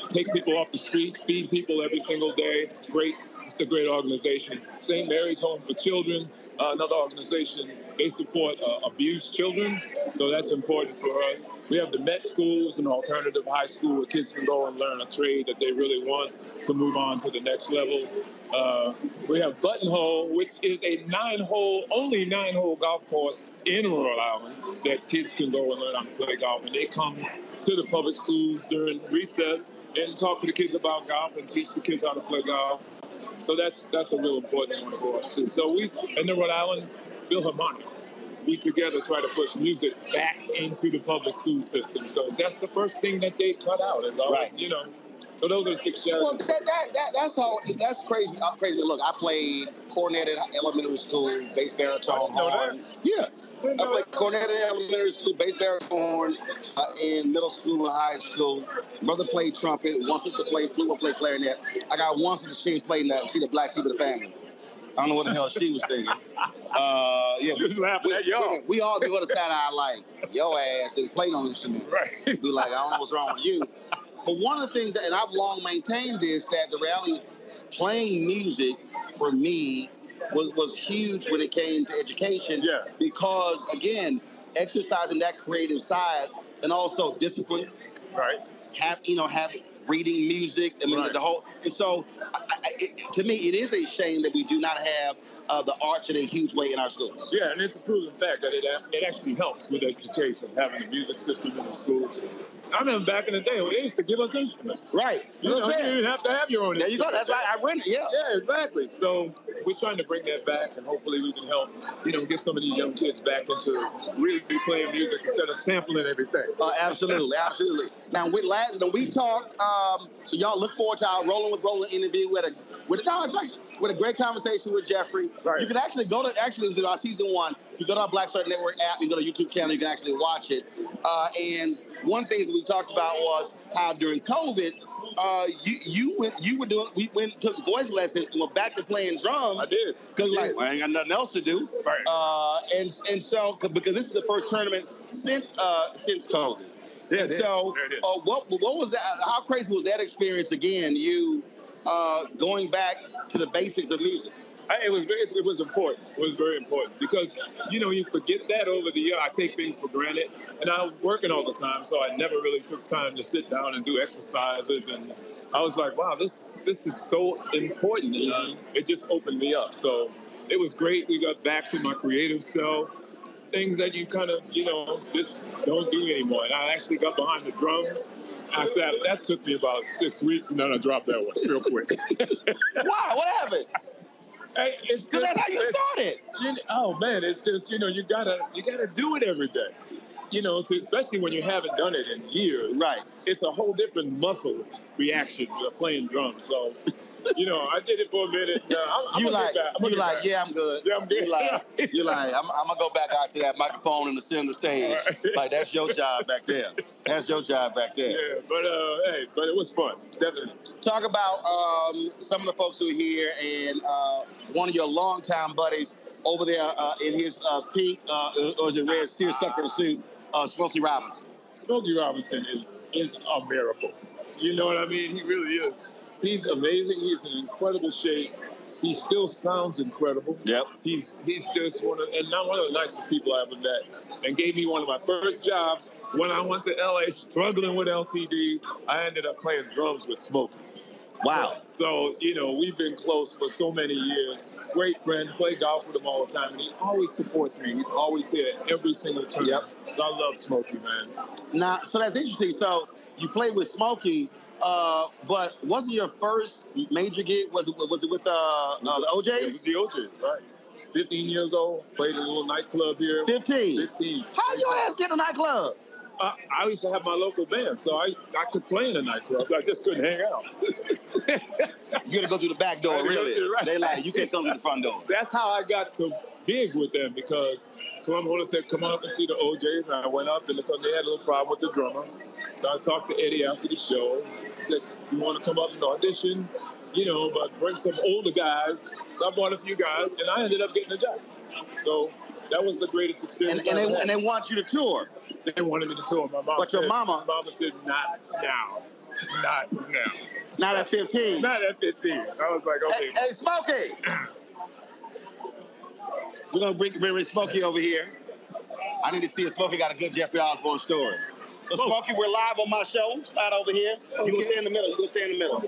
take people off the streets, feed people every single day. It's a great organization. St. Mary's Home for Children, another organization, they support abused children, so that's important for us. We have the Met School, it's an alternative high school where kids can go and learn a trade that they really want to move on to the next level. We have Buttonhole, which is a only 9-hole golf course in Rhode Island that kids can go and learn how to play golf. And they come to the public schools during recess and talk to the kids about golf and teach the kids how to play golf. So that's a real important one for us too. So we, in the Rhode Island Philharmonic, we together try to put music back into the public school systems because that's the first thing that they cut out. Is always, you know. So those are the 6 charities. Well, that's crazy. Crazy. Look, I played cornet at elementary school, bass baritone horn. Yeah, I played cornet at elementary school, bass baritone horn in middle school and high school. Brother played trumpet. One sister played flute. One played clarinet. I got one sister. She played she the black sheep of the family. I don't know what the hell she was thinking. Yeah, she was laughing at y'all. We all give her the side eye like, your ass didn't play no instrument. Right. Be like, I don't know what's wrong with you. But one of the things, and I've long maintained this, that the reality, playing music for me was huge when it came to education. Yeah. Because again, exercising that creative side and also discipline. Right. Having reading music. I mean, the whole. And so, to me, it is a shame that we do not have the arts in a huge way in our schools. Yeah, and it's a proven fact that it actually helps with education, having a music system in the schools. I remember back in the day, they used to give us instruments. Right. You didn't have to have your own instruments. There you go. That's right. I rented. Yeah. Yeah, exactly. So we're trying to bring that back, and hopefully we can help, get some of these young kids back into really playing music instead of sampling everything. Absolutely, absolutely. Now, we talked. So y'all look forward to our Rolling with Roland interview with a great conversation with Jeffrey. Right. You can actually go to our season 1. You go to our Black Star Network app. You go to YouTube channel. You can actually watch it. And one thing that we talked about was how during COVID, we went and took voice lessons and went back to playing drums. I did. Because like, I ain't got nothing else to do. Right. And so, because this is the first tournament since COVID. Yeah, and so, what was that? How crazy was that experience again? You going back to the basics of music. It was important. It was very important because, you forget that over the year. I take things for granted. And I was working all the time, so I never really took time to sit down and do exercises. And I was like, wow, this is so important. And it just opened me up. So it was great. We got back to my creative self, things that you kind of, just don't do anymore. And I actually got behind the drums. That took me about 6 weeks, and then I dropped that one real quick. Why? What happened? Hey, it's just, that's how you started. Oh man, it's just you gotta do it every day. Especially when you haven't done it in years. Right. It's a whole different muscle reaction to playing drums. So, I did it for a minute. Yeah, I'm good. Yeah, I'm good. You're like, I'm gonna go back out to that microphone in the center stage. Right. Like that's your job back there. That's your job back there. Yeah, but it was fun, definitely. Talk about some of the folks who are here and one of your longtime buddies over there in his pink or is it red seersucker suit, Smokey Robinson. Smokey Robinson is a miracle. You know what I mean? He really is. He's amazing. He's in incredible shape. He still sounds incredible. Yep. He's just one of the nicest people I ever met, and gave me one of my first jobs when I went to LA struggling with LTD. I ended up playing drums with Smokey. Wow. So, we've been close for so many years. Great friend, play golf with him all the time, and he always supports me. He's always here every single time. Yep. So I love Smokey, man. Now, so that's interesting. So you played with Smokey, but wasn't your first major gig, was it with the OJs? It was the OJs, right. 15 years old, played in a little nightclub here. 15? How your ass get a nightclub? I used to have my local band, so I could play in a nightclub. I just couldn't hang out. You gotta go through the back door, really. Right. They like, you can't come through the front door. That's how I got to gig with them, because Columbia said, come on up and see the OJs. And I went up, and because they had a little problem with the drummers. So I talked to Eddie after the show. He said, you want to come up and audition, but bring some older guys. So I brought a few guys, and I ended up getting a job. So that was the greatest experience. And they want you to tour. They wanted me to tour. My mom but your mama said, not now. Not now. Not at 15. Not at 15. I was like, okay. Hey, Smokey. We're going to bring Smokey over here. I need to see if Smokey got a good Jeffrey Osborne story. So, Smokey, we're live on my show. Slide over here. Okay. You go stay in the middle.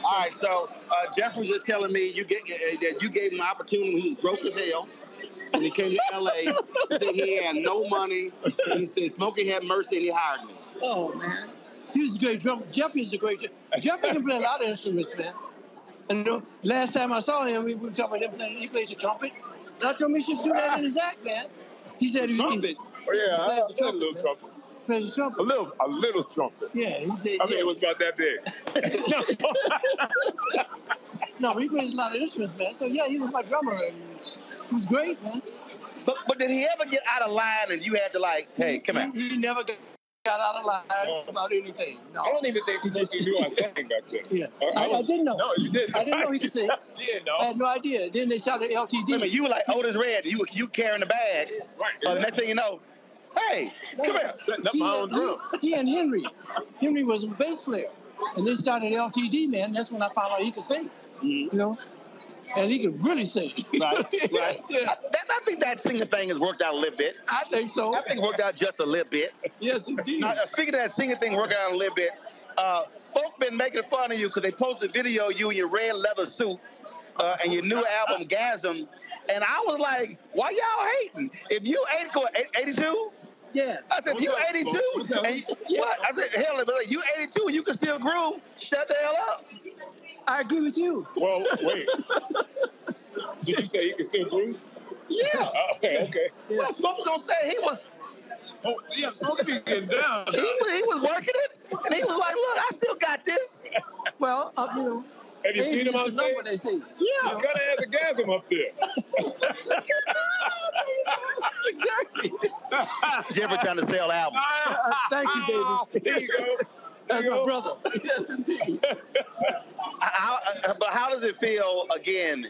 All right, so Jeffrey was telling me that you gave him an opportunity when he was broke as hell. When he came to L.A., he said he had no money. He said Smokey had mercy, and he hired me. Oh, man. He was a great drummer. Jeffrey's a great drummer. Jeffrey can play a lot of instruments, man. And last time I saw him, we were talking about him playing, he plays the trumpet. And I told him he should do that in his act, man. He said he trumpet. Oh, yeah, I played a little trumpet. Plays the trumpet. A little trumpet. Yeah, he said. I mean, it was about that big. No, he plays a lot of instruments, man. So, yeah, he was my drummer. And he was great, man. But did he ever get out of line and you had to hey, come here? He never got out of line about anything. No. I don't even think Smokey knew I sang back then. Yeah, I didn't know. No, you didn't. I didn't know he could sing. Yeah, no. I had no idea. Then they shot at LTD. Wait a minute, you were like Otis Red. You carrying the bags. Right. The next thing you know, hey, come here. Setting up my own drums. He and Henry. Henry was a bass player. And they started LTD, man. That's when I found out he could sing. Mm-hmm. And he could really sing. Right. Yeah. I think that singing thing has worked out a little bit. I think so. I think it worked out just a little bit. Yes, indeed. Now, speaking of that singing thing working out a little bit, folk been making fun of you because they posted a video of you in your red leather suit and your new album, Gasm. And I was like, why y'all hating? If you 82? Yeah. I said, if you 82, what? I said, hell, if you 82 and you can still groove, shut the hell up. I agree with you. Well, wait. Did you say he can still groove? Yeah. Okay. Yeah. Well, Smokey on stage, he was. Oh, yeah, Smokey be getting down. He was working it, and he was like, look, I still got this. Well, Have you seen him on stage? What they say. Yeah. You kind of has a gasm up there. Exactly. Jeffrey trying to sell albums. Thank you, baby. There you go. That's my brother. Yes, indeed. But how does it feel, again,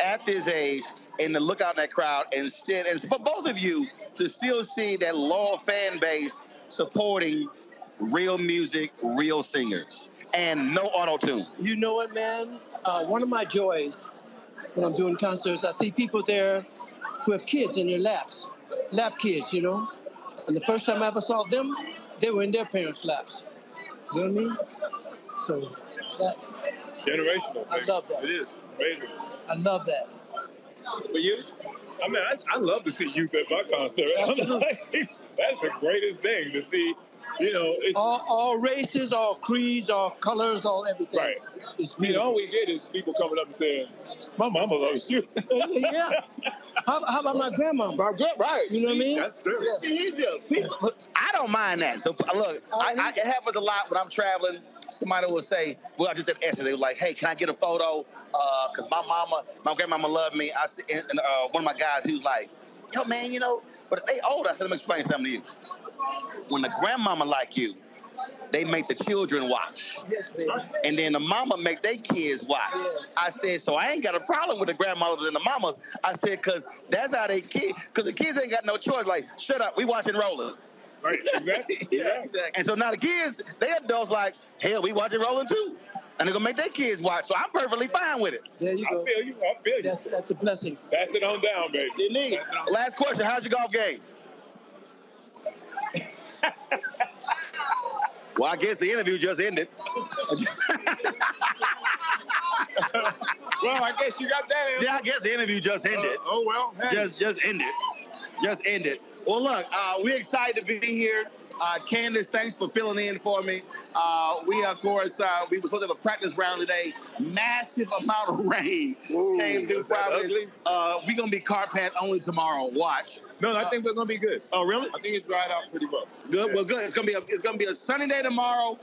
at this age, and to look out in that crowd and for both of you to still see that loyal fan base supporting real music, real singers, and no auto-tune? You know what, man? One of my joys when I'm doing concerts, I see people there who have kids in their laps, lap kids, you know? And the first time I ever saw them, they were in their parents' laps. You know what I mean? So that... Generational. I love that. It is. Amazing. I love that. For you? I mean, I love to see youth at my concert. That's the greatest thing to see. You know, it's all races, all creeds, all colors, all everything. Right. It's all we get is people coming up and saying, "My mama loves you." Yeah. How about my grandma? Right. You know what I mean? That's true. Yeah. See, I don't mind that. So look, it happens a lot when I'm traveling. Somebody will say, well, I just said Esther. They were like, hey, can I get a photo? Because my grandmama loved me. I said, and one of my guys, he was like, yo, man, you know, but they old. I said, let me explain something to you. When the grandmama like you, they make the children watch. Yes, baby. And then the mama make their kids watch. Yes. I said, so I ain't got a problem with the grandmothers and the mamas. I said, because that's how they kids, because the kids ain't got no choice. Like, shut up, we watching Roland. Right, exactly. Yeah, exactly. And so now the kids, they adults like, hell, we watching Roland too. And they're going to make their kids watch. So I'm perfectly fine with it. There you go. I feel you. That's a blessing. Pass it on down, baby. Indeed. Last question, how's your golf game? Well, I guess the interview just ended. Well, I guess you got that answer. Yeah, I guess the interview just ended. Oh, well. Hey. Just ended. Just ended. Well, look, we're excited to be here. Candace, thanks for filling in for me. We, of course, we were supposed to have a practice round today. Massive amount of rain came through Providence. We're going to be cart path only tomorrow. Watch. No, I think we're going to be good. Oh, really? I think it dried out pretty well. Good. Yeah. Well, good. It's gonna be a sunny day tomorrow.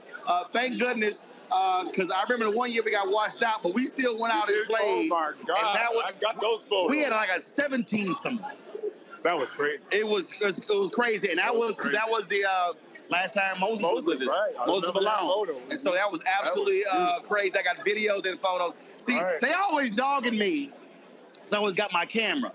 Thank goodness, because I remember the one year we got washed out, but we still went out and played. Oh my God! And that was, I got those photos. We had like a 17-some. That was crazy. It was crazy, and that was the last time Moses was with us. Right. Moses alone, and so that was absolutely crazy. I got videos and photos. See, they always dogging me. So I always got my camera.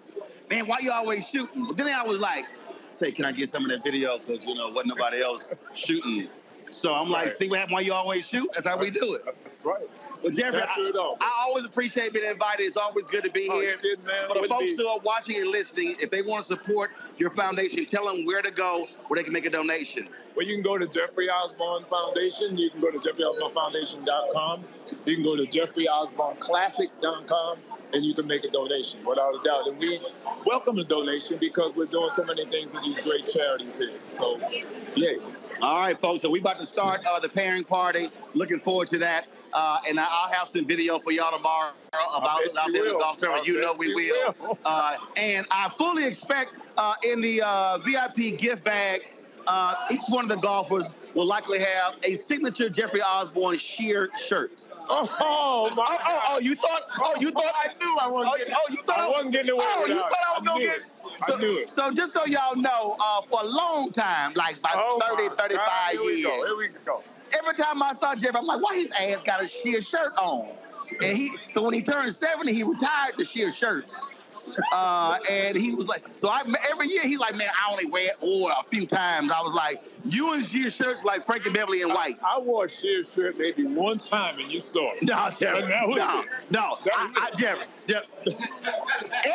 Man, why you always shooting? But then I was like, say, can I get some of that video? Because, you know, wasn't nobody else shooting. So I'm like, see what happened while you always shoot? That's how we do it. Right. But Jeffrey, I always appreciate being invited. It's always good to be here. Kidding, man. For the folks who are watching and listening, if they want to support your foundation, tell them where to go, where they can make a donation. Well, you can go to Jeffrey Osborne Foundation. You can go to jeffreyosbornefoundation.com. You can go to jeffreyosborneclassic.com, and you can make a donation, without a doubt. And we welcome the donation because we're doing so many things with these great charities here. So, yay. All right, folks. So we about to start the pairing party. Looking forward to that. And I'll have some video for y'all tomorrow about us out there in the golf tournament. You know we will. And I fully expect in the VIP gift bag, each one of the golfers will likely have a signature Jeffrey Osborne sheer shirt. Oh, my God. You thought? I knew I wasn't. You thought I wasn't getting away with you thought I was gonna get? I knew it. So just so y'all know, for a long time, like about 30, 35 years. Here we go. Every time I saw Jeff, I'm like, why his ass got a sheer shirt on? And so when he turned 70, he retired the sheer shirts. And he was like, every year he's like, man, I only wear it a few times. I was like, you in sheer shirts like Frankie Beverly in white. I wore a sheer shirt maybe one time and you saw it. No, Jeffrey. No. Jeffrey.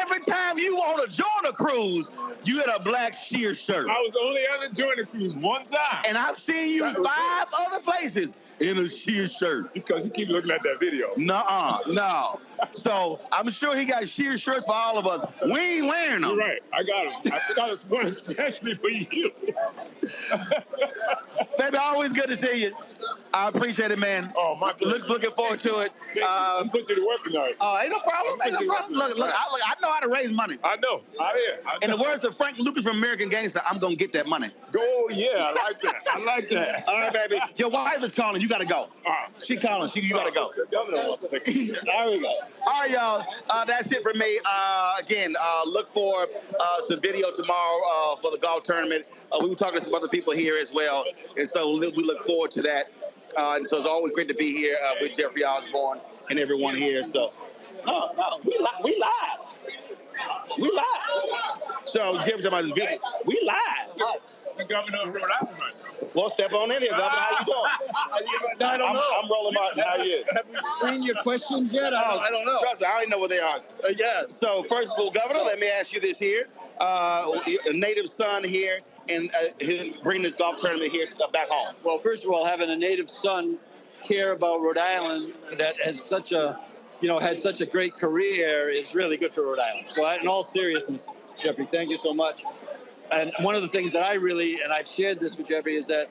Every time you on a Jordan cruise, you had a black sheer shirt. I was only on a Jordan cruise one time. And I've seen you 5 other places in a sheer shirt. Because you keep looking at that video. No. So I'm sure he got sheer shirts for all of us. We ain't wearing them. You're right. I got them. I got one especially for you. Baby, always good to see you. I appreciate it, man. Oh, my goodness. Looking forward to it. Put you to work tonight. Ain't no problem. Look, I know how to raise money. I know. In the words of Frank Lucas from American Gangster, I'm going to get that money. Go, yeah. I like that. All right, baby. Your wife is calling. You got to go. She calling. You got to go. There we go. All right, y'all. That's it for me. Again, look for some video tomorrow for the golf tournament. We were talking to some other people here as well. And so we look forward to that. And so it's always great to be here with Jeffrey Osborne and everyone here. So, no, we live. We live. So, Jeffrey talking about this video. We live. The governor of Rhode Island right now. Well, step on in here, Governor. How you doing? I don't know. I'm Roland Martin. How are you? Have you screened your questions yet? I don't know. Trust me, I don't even know what they are. Yeah. So, first of all, Governor, let me ask you this here. A native son here and bringing this golf tournament here back home. Well, first of all, having a native son care about Rhode Island that has such a, had such a great career is really good for Rhode Island. So, in all seriousness, Jeffrey, thank you so much. And one of the things that I really, and I've shared this with Jeffrey, is that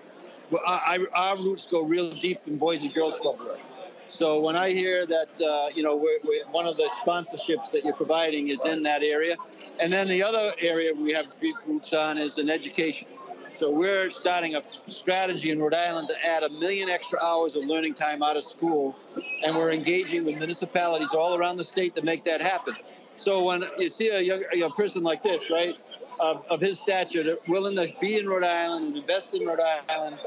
our roots go real deep in Boys and Girls Club work. So when I hear that, we're one of the sponsorships that you're providing is in that area. And then the other area we have deep roots on is in education. So we're starting a strategy in Rhode Island to add 1 million extra hours of learning time out of school. And we're engaging with municipalities all around the state to make that happen. So when you see a young person like this, right, of his stature, that willing to be in Rhode Island and invest in Rhode Island,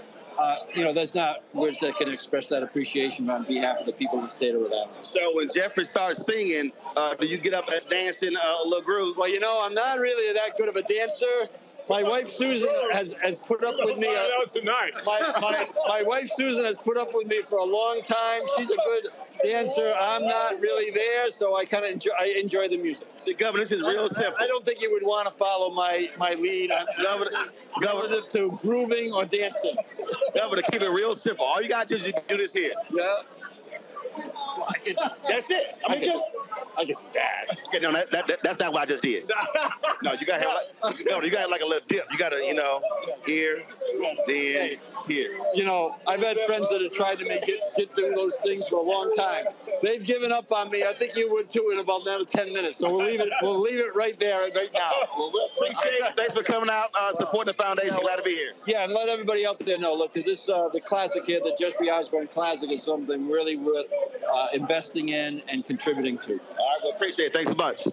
there's not words that can express that appreciation on behalf of the people in the state of Rhode Island. So when Jeffrey starts singing, do you get up and dance in a little groove? Well, I'm not really that good of a dancer. My wife Susan has put up with me. Tonight. My wife Susan has put up with me for a long time. She's a good dancer. I'm not really there, so I kind of enjoy the music. See, Governor, this is real simple. I don't think you would want to follow my lead on Governor to grooving or dancing. Governor, keep it real simple. All you got to do is do this here. Yeah. That's it. I can do that. Okay, no, that's not what I just did. No, you gotta have like a little dip. You gotta, here, then here. I've had friends that have tried to get through those things for a long time. They've given up on me. I think you would too in about another 10 minutes. So we'll leave it right there, right now. Well, we appreciate it. Thanks for coming out, supporting the foundation. Glad to be here. Yeah, and let everybody out there know. Look, this the classic here, the Jeffrey Osborne Classic, is something really worth investing in and contributing to. All right, well, appreciate it. Thanks so much.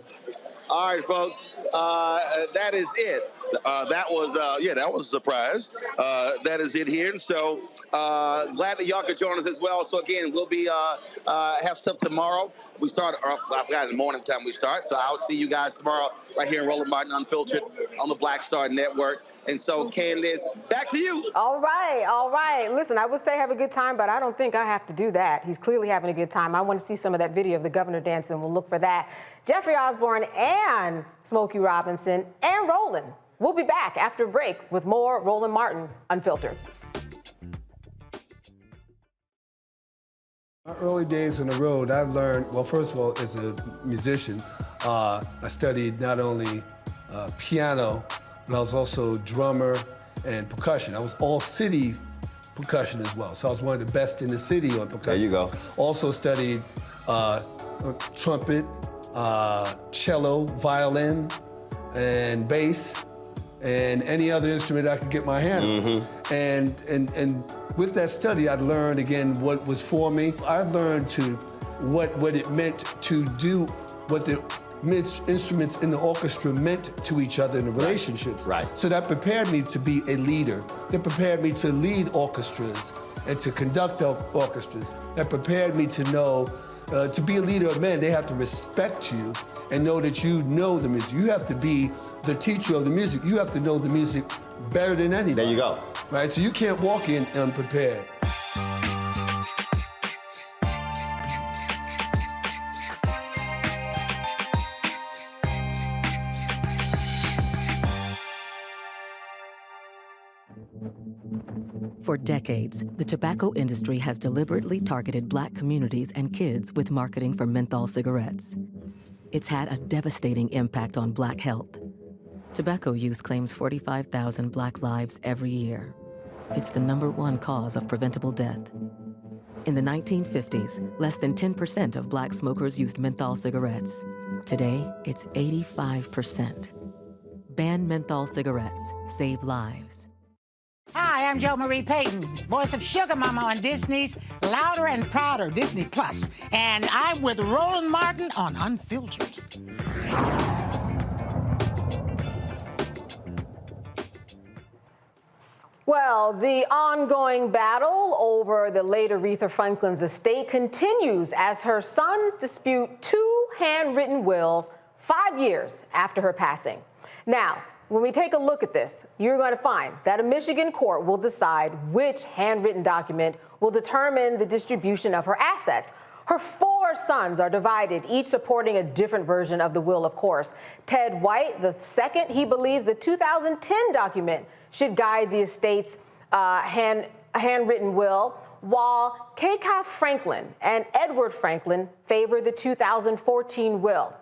All right, folks, that is it. That was a surprise. That is it here. And so glad that y'all could join us as well. So again, we'll be have stuff tomorrow. We start, I forgot in the morning time we start. So I'll see you guys tomorrow right here in Roland Martin Unfiltered on the Black Star Network. And so Candace, back to you. All right. Listen, I would say have a good time, but I don't think I have to do that. He's clearly having a good time. I want to see some of that video of the governor dancing. We'll look for that. Jeffrey Osborne and Smokey Robinson and Roland. We'll be back after a break with more Roland Martin Unfiltered. My early days on the road, I learned, well, first of all, as a musician, I studied not only piano, but I was also drummer and percussion. I was all city percussion as well. So I was one of the best in the city on percussion. There you go. Also studied trumpet, cello, violin, and bass, and any other instrument I could get my hand on. And with that study, I learned again what was for me. I learned what it meant to do what the instruments in the orchestra meant to each other in the relationships. Right. So that prepared me to be a leader. That prepared me to lead orchestras and to conduct orchestras. That prepared me to know to be a leader of men, they have to respect you and know that you know the music. You have to be the teacher of the music. You have to know the music better than anybody. There you go. Right, so you can't walk in unprepared. For decades, the tobacco industry has deliberately targeted Black communities and kids with marketing for menthol cigarettes. It's had a devastating impact on Black health. Tobacco use claims 45,000 Black lives every year. It's the #1 cause of preventable death. In the 1950s, less than 10% of Black smokers used menthol cigarettes. Today, it's 85%. Ban menthol cigarettes. Save lives. Hi, I'm Jo Marie Payton, voice of Sugar Mama on Disney's Louder and Prouder Disney Plus, and I'm with Roland Martin on Unfiltered. Well, the ongoing battle over the late Aretha Franklin's estate continues as her sons dispute 2 handwritten wills 5 years after her passing. Now, when we take a look at this, you're going to find that a Michigan court will decide which handwritten document will determine the distribution of her assets. Her 4 sons are divided, each supporting a different version of the will, of course. Ted White, the second, he believes the 2010 document should guide the estate's handwritten will, while Aretha Franklin and Edward Franklin favor the 2014 will.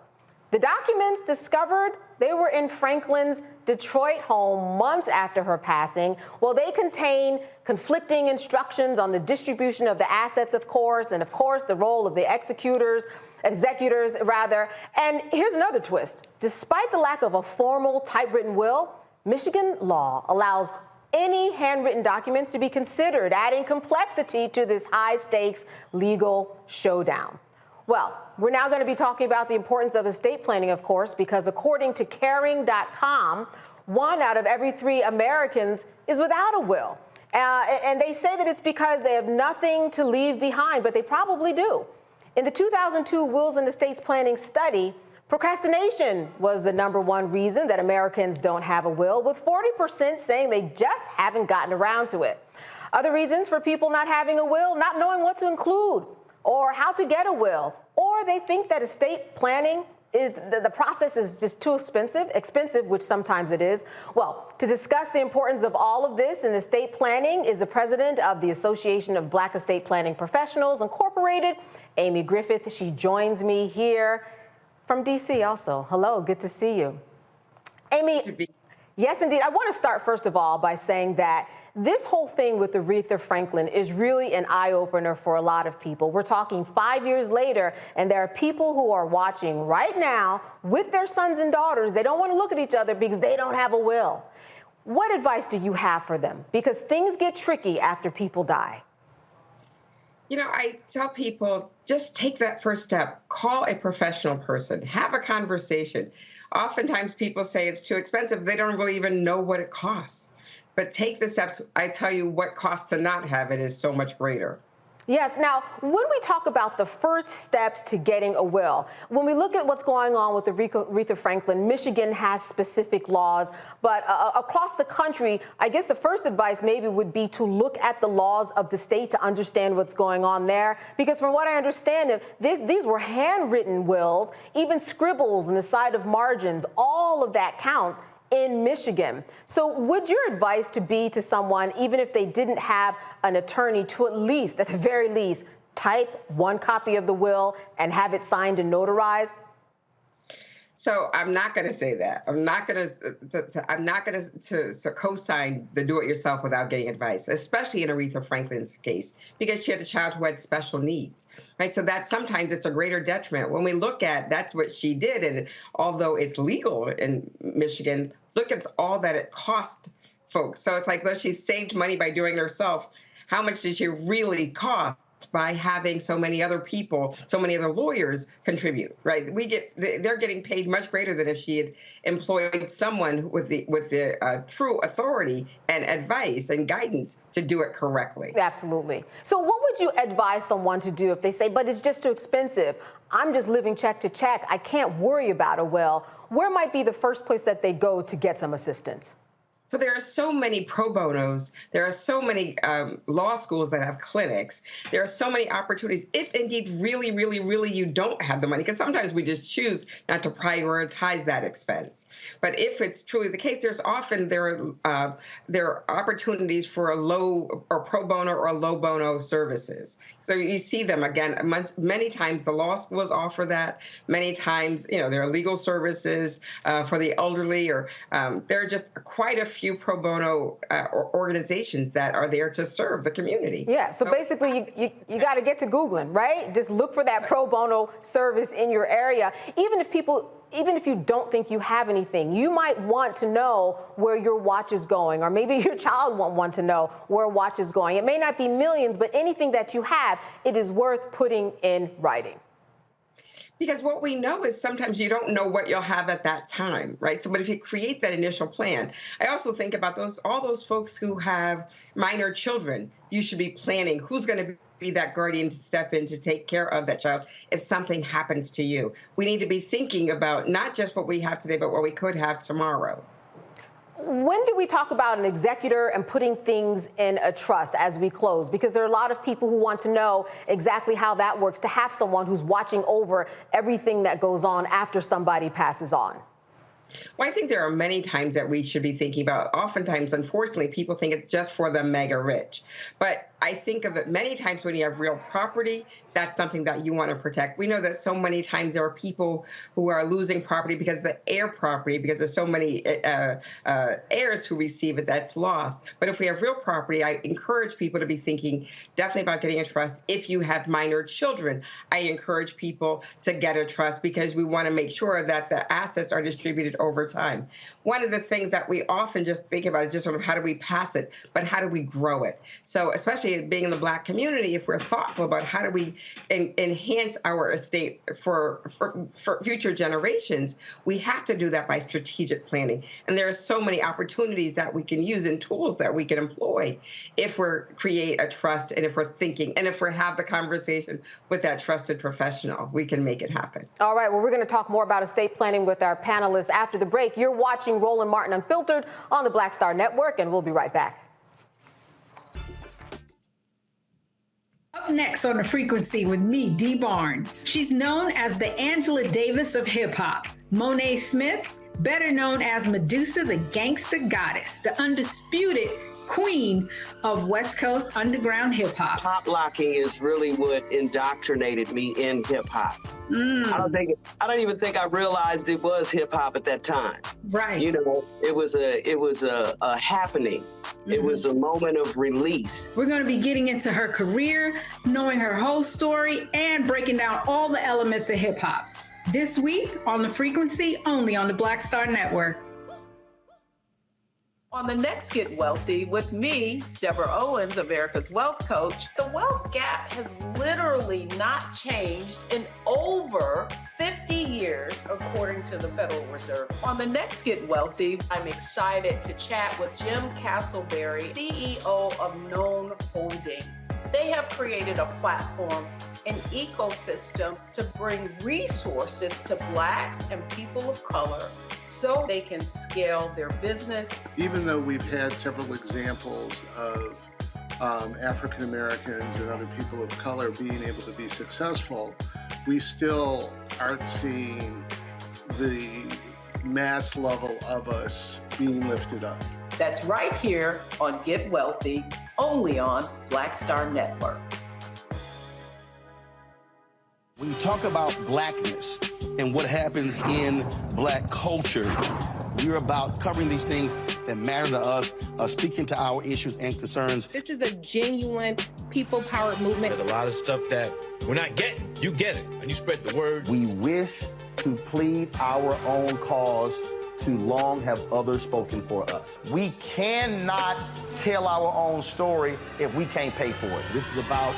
The documents discovered, they were in Franklin's Detroit home months after her passing. Well, they contain conflicting instructions on the distribution of the assets, of course, and of course the role of the executors. And here's another twist. Despite the lack of a formal typewritten will, Michigan law allows any handwritten documents to be considered, adding complexity to this high-stakes legal showdown. Well, we're now going to be talking about the importance of estate planning, of course, because according to caring.com, 1 out of every 3 Americans is without a will. And they say that it's because they have nothing to leave behind, but they probably do. In the 2002 Wills and Estates Planning study, procrastination was the #1 reason that Americans don't have a will, with 40% saying they just haven't gotten around to it. Other reasons for people not having a will: not knowing what to include or how to get a will, or they think that estate planning is the process is just too expensive, which sometimes it is. Well, to discuss the importance of all of this in estate planning is the president of the Association of Black Estate Planning Professionals Incorporated, Amy Griffith. She joins me here from DC also. Hello, good to see you. Amy, yes, indeed. I want to start, first of all, by saying that this whole thing with Aretha Franklin is really an eye-opener for a lot of people. We're talking 5 years later, and there are people who are watching right now with their sons and daughters. They don't want to look at each other because they don't have a will. What advice do you have for them? Because things get tricky after people die. You know, I tell people, just take that first step. Call a professional person. Have a conversation. Oftentimes people say it's too expensive. They don't really even know what it costs. But take the steps. I tell you, what costs to not have it is so much greater. Yes. Now, when we talk about the first steps to getting a will, when we look at what's going on with Aretha Franklin, Michigan has specific laws, but across the country, I guess the first advice maybe would be to look at the laws of the state to understand what's going on there. Because from what I understand, these were handwritten wills, even scribbles on the side of margins, all of that count in Michigan. So would your advice to be to someone, even if they didn't have an attorney, to at least, at the very least, type 1 copy of the will and have it signed and notarized? So I'm not going to say that. I'm not going to co-sign the do-it-yourself without getting advice, especially in Aretha Franklin's case, because she had a child who had special needs, right? So that sometimes it's a greater detriment. When we look at that's what she did, and although it's legal in Michigan, look at all that it cost folks. So it's like, though she saved money by doing it herself, how much did she really cost by having so many other people, so many other lawyers contribute, right? They're getting paid much greater than if she had employed someone with the true authority and advice and guidance to do it correctly. Absolutely. So what would you advise someone to do if they say, but it's just too expensive, I'm just living check to check, I can't worry about a will? Where might be the first place that they go to get some assistance? So there are so many pro bonos. There are so many law schools that have clinics. There are so many opportunities. If indeed really, really, really you don't have the money, because sometimes we just choose not to prioritize that expense. But if it's truly the case, there's often there are opportunities for a low or pro bono or low bono services. So you see them again. Many times the law schools offer that. Many times, there are legal services for the elderly, or there are just quite a few pro bono organizations that are there to serve the community. Yeah, so basically you got to get to Googling, right? Just look for that pro bono service in your area. Even if you don't think you have anything, you might want to know where your watch is going, or maybe your child won't want to know where a watch is going. It may not be millions, but anything that you have, it is worth putting in writing. Because what we know is sometimes you don't know what you'll have at that time, right? So, but if you create that initial plan, I also think about all those folks who have minor children. You should be planning who's going to be that guardian to step in to take care of that child if something happens to you. We need to be thinking about not just what we have today, but what we could have tomorrow. When do we talk about an executor and putting things in a trust as we close? Because there are a lot of people who want to know exactly how that works, to have someone who's watching over everything that goes on after somebody passes on. Well, I think there are many times that we should be thinking about. Oftentimes, unfortunately, people think it's just for the mega rich. But I think of it many times when you have real property, that's something that you want to protect. We know that so many times there are people who are losing property because of the heir property, because there's so many heirs who receive it that's lost. But if we have real property, I encourage people to be thinking definitely about getting a trust. If you have minor children, I encourage people to get a trust because we want to make sure that the assets are distributed over time. One of the things that we often just think about is just sort of how do we pass it, but how do we grow it? So especially being in the Black community, if we're thoughtful about how do we enhance our estate for future generations, we have to do that by strategic planning. And there are so many opportunities that we can use and tools that we can employ if we create a trust and if we're thinking and if we have the conversation with that trusted professional, we can make it happen. All right, well, we're going to talk more about estate planning with our panelists after the break. You're watching Roland Martin Unfiltered on the Black Star Network, and we'll be right back. Up next on The Frequency with me, Dee Barnes. She's known as the Angela Davis of hip-hop. Monet Smith, better known as Medusa, the gangsta goddess, the undisputed queen of West Coast underground hip-hop. Pop locking is really what indoctrinated me in hip-hop. I don't even think I realized it was hip hop at that time. Right. You know, it was a happening. It was a moment of release. We're going to be getting into her career, knowing her whole story, and breaking down all the elements of hip hop. This week on The Frequency, only on the Black Star Network. On the next Get Wealthy with me, Deborah Owens, America's Wealth Coach, the wealth gap has literally not changed in over 50 years, according to the Federal Reserve. On the next Get Wealthy, I'm excited to chat with Jim Castleberry, CEO of Known Holdings. They have created a platform, an ecosystem to bring resources to Blacks and people of color so they can scale their business. Even though we've had several examples of African Americans and other people of color being able to be successful, we still aren't seeing the mass level of us being lifted up. That's right here on Get Wealthy, only on Black Star Network. When you talk about blackness and what happens in Black culture, we're about covering these things that matter to us, speaking to our issues and concerns. This is a genuine people-powered movement. There's a lot of stuff that we're not getting. You get it, and you spread the word. We wish to plead our own cause. Too long have others spoken for us. We cannot tell our own story if we can't pay for it. This is about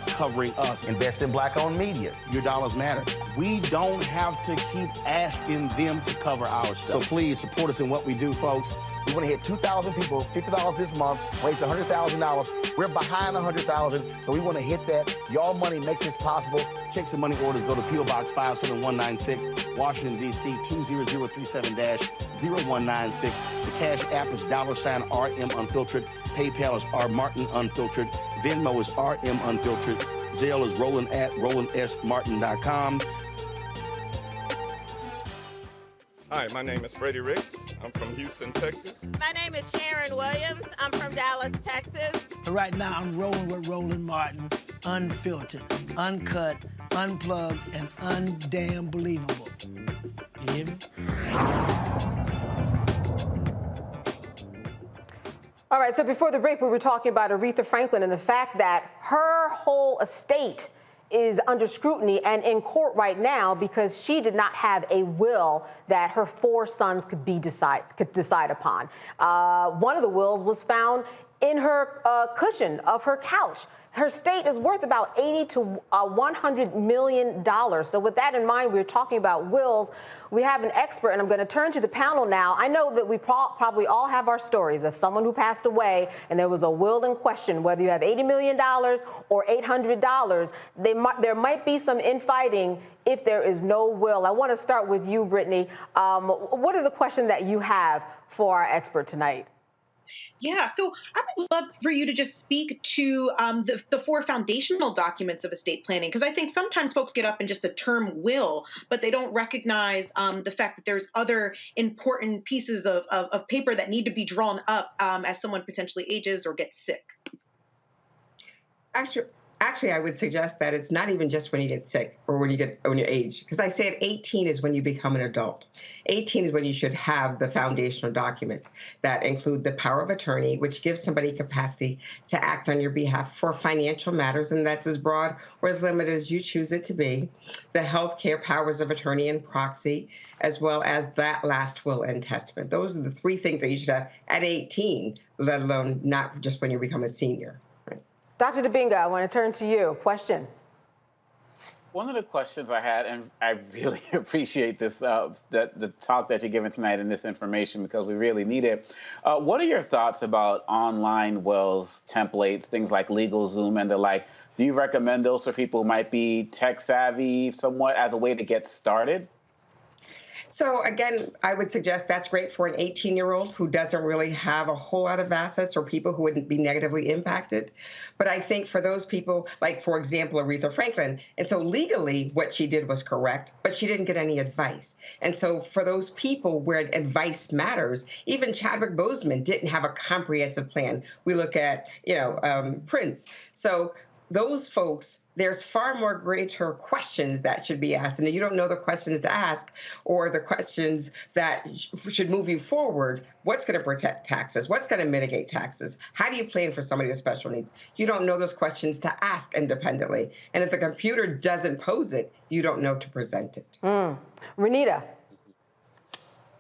covering us. Invest in Black-owned media. Your dollars matter. We don't have to keep asking them to cover our stuff. So please support us in what we do, folks. We want to hit 2,000 people, $50 this month, raise $100,000. We're behind 100,000, so we want to hit that. Y'all money makes this possible. Check some money orders. Go to P.O. Box 57196, Washington, D.C. 20037-0196. The Cash App is $RM Unfiltered. PayPal is R Martin Unfiltered. Venmo is RM Unfiltered. Zelle is Roland at RolandSMartin.com. Hi, my name is Freddie Ricks. I'm from Houston, Texas. My name is Sharon Williams. I'm from Dallas, Texas. Right now, I'm rolling with Roland Martin, unfiltered, uncut, unplugged, and undamn believable. You hear me? All right, so before the break, we were talking about Aretha Franklin and the fact that her whole estate is under scrutiny and in court right now because she did not have a will that her 4 sons could decide upon. One of the wills was found in her cushion of her couch. Her estate is worth about $80 to $100 million. So with that in mind, we're talking about wills. We have an expert, and I'm going to turn to the panel now. I know that we probably all have our stories of someone who passed away and there was a will in question, whether you have $80 million or $800. There might be some infighting if there is no will. I want to start with you, Brittany. What is a question that you have for our expert tonight? Yeah, so I would love for you to just speak to the four foundational documents of estate planning, because I think sometimes folks get up in just the term will, but they don't recognize the fact that there's other important pieces of paper that need to be drawn up as someone potentially ages or gets sick. Actually, I would suggest that it's not even just when you get sick or when you age, because I say at 18 is when you become an adult. 18 is when you should have the foundational documents that include the power of attorney, which gives somebody capacity to act on your behalf for financial matters, and that's as broad or as limited as you choose it to be. The healthcare powers of attorney and proxy, as well as that last will and testament. Those are the three things that you should have at 18, let alone not just when you become a senior. Dr. Debinga, I want to turn to you. Question. One of the questions I had, and I really appreciate this, the talk that you're giving tonight and this information, because we really need it. What are your thoughts about online wills, templates, things like LegalZoom and the like? Do you recommend those for people who might be tech savvy somewhat as a way to get started? So again, I would suggest that's great for an 18-year-old who doesn't really have a whole lot of assets or people who wouldn't be negatively impacted. But I think for those people, like, for example, Aretha Franklin, and so legally what she did was correct, but she didn't get any advice. And so for those people where advice matters, even Chadwick Boseman didn't have a comprehensive plan. We look at, Prince. So those folks, there's far more greater questions that should be asked. And if you don't know the questions to ask or the questions that should move you forward, what's going to protect taxes? What's going to mitigate taxes? How do you plan for somebody with special needs? You don't know those questions to ask independently. And if the computer doesn't pose it, you don't know to present it. Renita.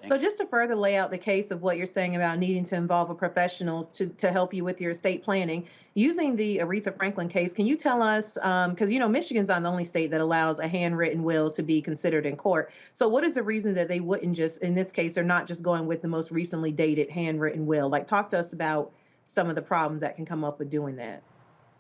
So just to further lay out the case of what you're saying about needing to involve a professionals to help you with your estate planning, using the Aretha Franklin case, can you tell us, because Michigan's not the only state that allows a handwritten will to be considered in court. So what is the reason that they wouldn't just, in this case, they're not just going with the most recently dated handwritten will? Like, talk to us about some of the problems that can come up with doing that.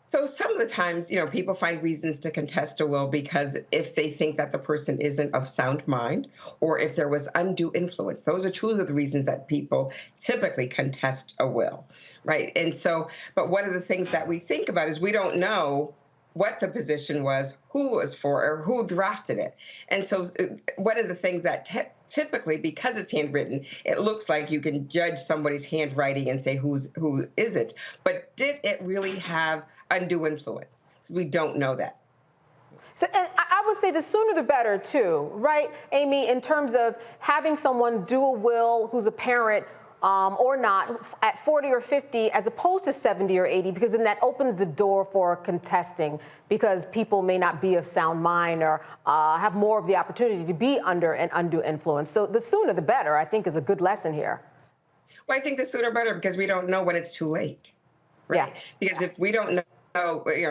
So some of the times, people find reasons to contest a will because if they think that the person isn't of sound mind or if there was undue influence. Those are two of the reasons that people typically contest a will, right? And so, but one of the things that we think about is we don't know what the position was, who was for, or who drafted it. And so one of the things that typically, because it's handwritten, it looks like you can judge somebody's handwriting and say who is it. But did it really have undue influence? So we don't know that. So, and I would say the sooner the better too, right, Amy, in terms of having someone do a will who's a parent or not at 40 or 50 as opposed to 70 or 80, because then that opens the door for contesting because people may not be of sound mind or have more of the opportunity to be under an undue influence. So the sooner the better, I think, is a good lesson here. Well, I think the sooner better because we don't know when it's too late, right? Yeah. Because if we don't know,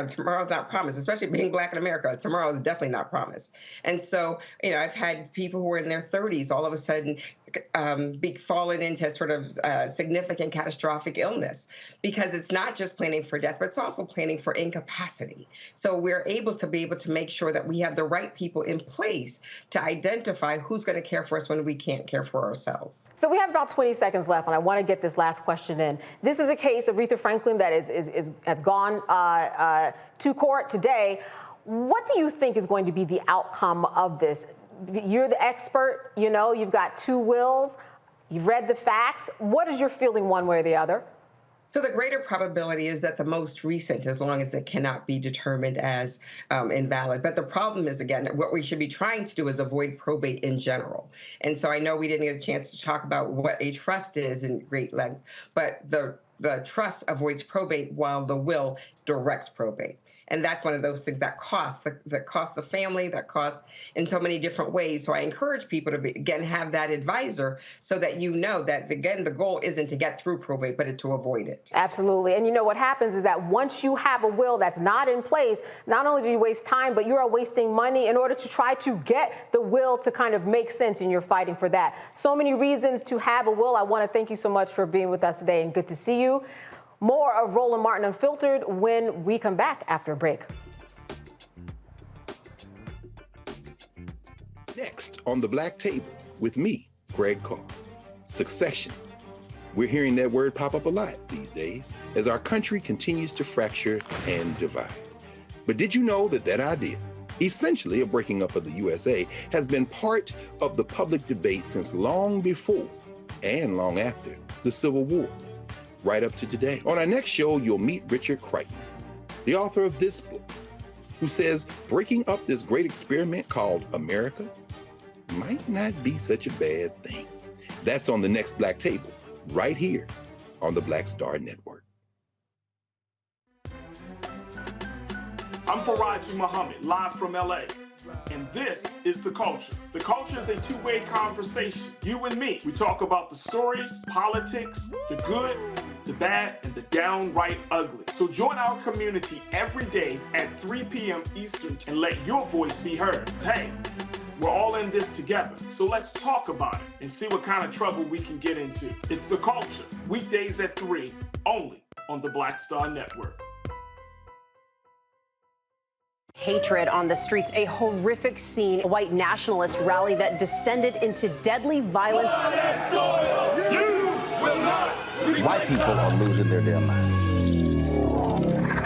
tomorrow's not promised, especially being Black in America. Tomorrow is definitely not promised. And so, I've had people who are in their 30s all of a sudden be fallen into sort of significant catastrophic illness because it's not just planning for death, but it's also planning for incapacity. So we're able to make sure that we have the right people in place to identify who's going to care for us when we can't care for ourselves. So we have about 20 seconds left, and I want to get this last question in. This is a case of Aretha Franklin that has gone to court today. What do you think is going to be the outcome of this? You're the expert, you've got two wills, you've read the facts. What is your feeling one way or the other? So the greater probability is that the most recent, as long as it cannot be determined as invalid. But the problem is, again, what we should be trying to do is avoid probate in general. And so I know we didn't get a chance to talk about what a trust is in great length, but the trust avoids probate while the will directs probate. And that's one of those things that costs the family, that costs in so many different ways. So I encourage people to, again, have that advisor so that you know that, again, the goal isn't to get through probate, but to avoid it. Absolutely. And you know what happens is that once you have a will that's not in place, not only do you waste time, but you are wasting money in order to try to get the will to kind of make sense, and you're fighting for that. So many reasons to have a will. I want to thank you so much for being with us today, and good to see you. More of Roland Martin Unfiltered when we come back after a break. Next on the Black Table with me, Greg Carr. Succession. We're hearing that word pop up a lot these days as our country continues to fracture and divide. But did you know that that idea, essentially a breaking up of the USA, has been part of the public debate since long before and long after the Civil War, right up to today? On our next show, you'll meet Richard Crichton, the author of this book, who says breaking up this great experiment called America might not be such a bad thing. That's on the next Black Table, right here on the Black Star Network. I'm Faraji Muhammad, live from LA. And this is The Culture. The Culture is a two-way conversation. You and me. We talk about the stories, politics, the good, the bad, and the downright ugly. So join our community every day at 3 p.m. Eastern and let your voice be heard. Hey, we're all in this together. So let's talk about it and see what kind of trouble we can get into. It's The Culture, weekdays at 3, only on the Black Star Network. Hatred on the streets, a horrific scene, a white nationalist rally that descended into deadly violence. White people are losing their damn minds.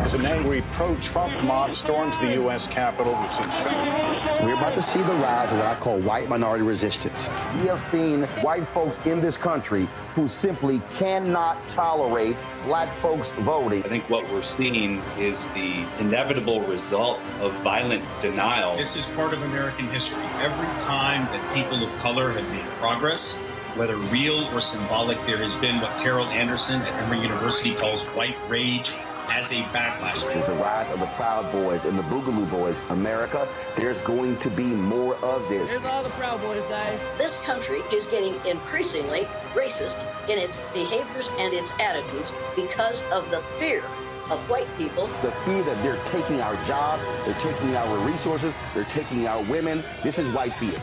As an angry pro-Trump mob storms the U.S. Capitol, we've seen shooting. We're about to see the rise of what I call white minority resistance. We have seen white folks in this country who simply cannot tolerate black folks voting. I think what we're seeing is the inevitable result of violent denial. This is part of American history. Every time that people of color have made progress, whether real or symbolic, there has been what Carol Anderson at Emory University calls white rage as a backlash. This is the rise of the Proud Boys and the Boogaloo Boys. America, there's going to be more of this. Here's all the Proud Boys, guys. This country is getting increasingly racist in its behaviors and its attitudes because of the fear of white people. The fear that they're taking our jobs, they're taking our resources, they're taking our women. This is white fear.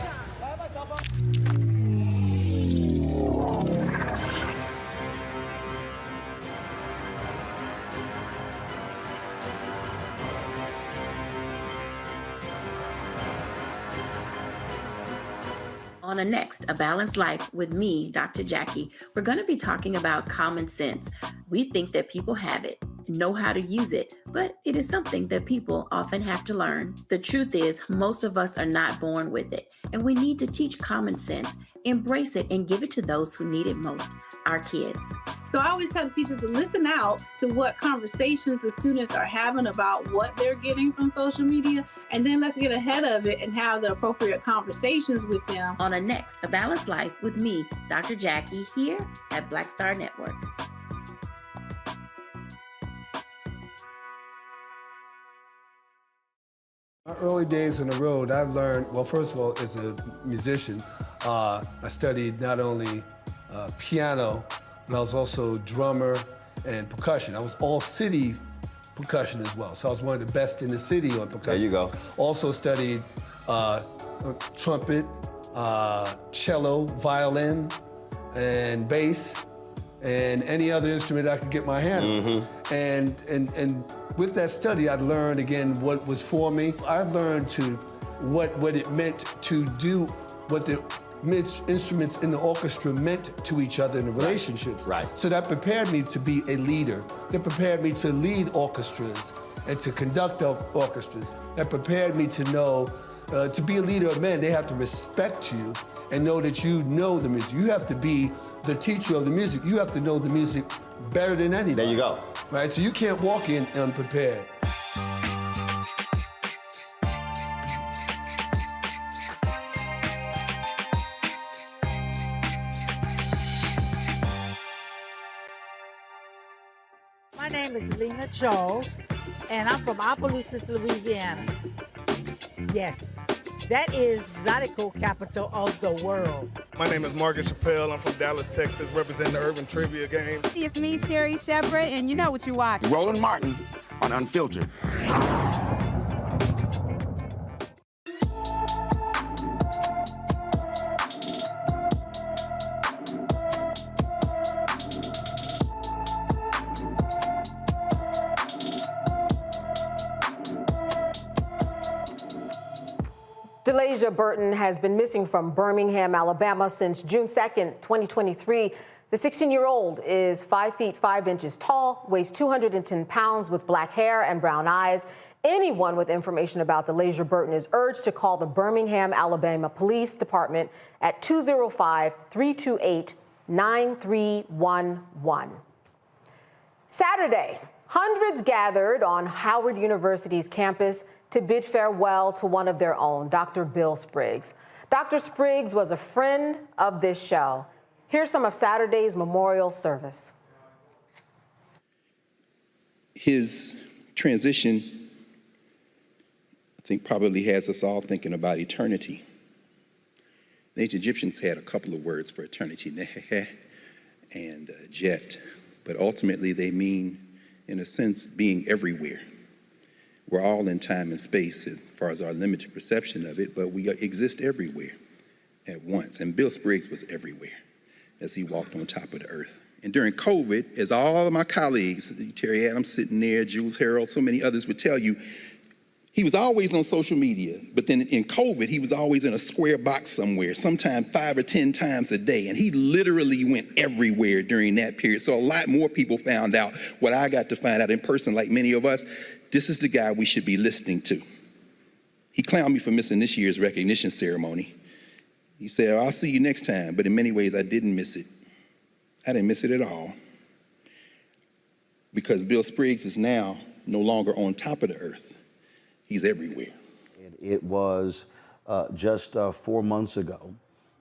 On a next, A Balanced Life with me, Dr. Jackie, we're going to be talking about common sense. We think that people have it, know how to use it, but it is something that people often have to learn. The truth is, most of us are not born with it, and we need to teach common sense, embrace it, and give it to those who need it most, our kids. So I always tell teachers to listen out to what conversations the students are having about what they're getting from social media, and then let's get ahead of it and have the appropriate conversations with them. On a next, A Balanced Life with me, Dr. Jackie, here at Black Star Network. My early days on the road, I've learned, well, first of all, as a musician, I studied not only piano, but I was also drummer and percussion. I was all city percussion as well. So I was one of the best in the city on percussion. There you go. Also studied trumpet, cello, violin, and bass, and any other instrument I could get my hand on. And with that study, I learned again what was for me. I learned what it meant to do, what the instruments in the orchestra meant to each other in the relationships. Right. So that prepared me to be a leader. That prepared me to lead orchestras and to conduct orchestras. That prepared me to know, to be a leader of men, they have to respect you and know that you know the music. You have to be the teacher of the music. You have to know the music better than anybody. There you go. Right, so you can't walk in unprepared. My name is Lena Charles. and I'm from Opelousas, Louisiana. Yes, that is Zydeco capital of the world. My name is Margaret Chappelle. I'm from Dallas, Texas, representing the Urban Trivia Game. It's me, Sherry Shepherd, and you know what you watch. Roland Martin on Unfiltered. Delasia Burton has been missing from Birmingham, Alabama since June 2nd, 2023. The 16-year-old is 5 feet 5 inches tall, weighs 210 pounds with black hair and brown eyes. Anyone with information about Delasia Burton is urged to call the Birmingham, Alabama Police Department at 205-328-9311. Saturday, hundreds gathered on Howard University's campus to bid farewell to one of their own, Dr. Bill Spriggs. Dr. Spriggs was a friend of this show. Here's some of Saturday's memorial service. His transition, I think, probably has us all thinking about eternity. The ancient Egyptians had a couple of words for eternity, neheh and jet, but ultimately they mean, in a sense, being everywhere. We're all in time and space as far as our limited perception of it, but we exist everywhere at once. And Bill Spriggs was everywhere as he walked on top of the earth. And during COVID, as all of my colleagues, Terry Adams sitting there, Jules Harrell, so many others would tell you, he was always on social media, but then in COVID, he was always in a square box somewhere, sometimes 5 or 10 times a day. And he literally went everywhere during that period. So a lot more people found out what I got to find out in person, like many of us. This is the guy we should be listening to. He clowned me for missing this year's recognition ceremony. He said, I'll see you next time, but in many ways, I didn't miss it. I didn't miss it at all. Because Bill Spriggs is now no longer on top of the earth. He's everywhere. It was just 4 months ago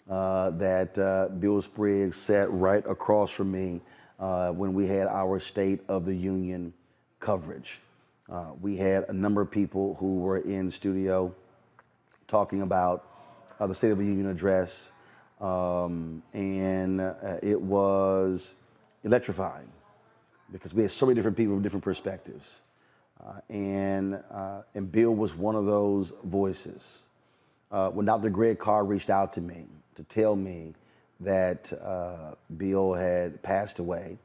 that Bill Spriggs sat right across from me when we had our State of the Union coverage. We had a number of people who were in studio talking about the State of the Union address, and it was electrifying because we had so many different people with different perspectives. And Bill was one of those voices. When Dr. Greg Carr reached out to me to tell me that Bill had passed away,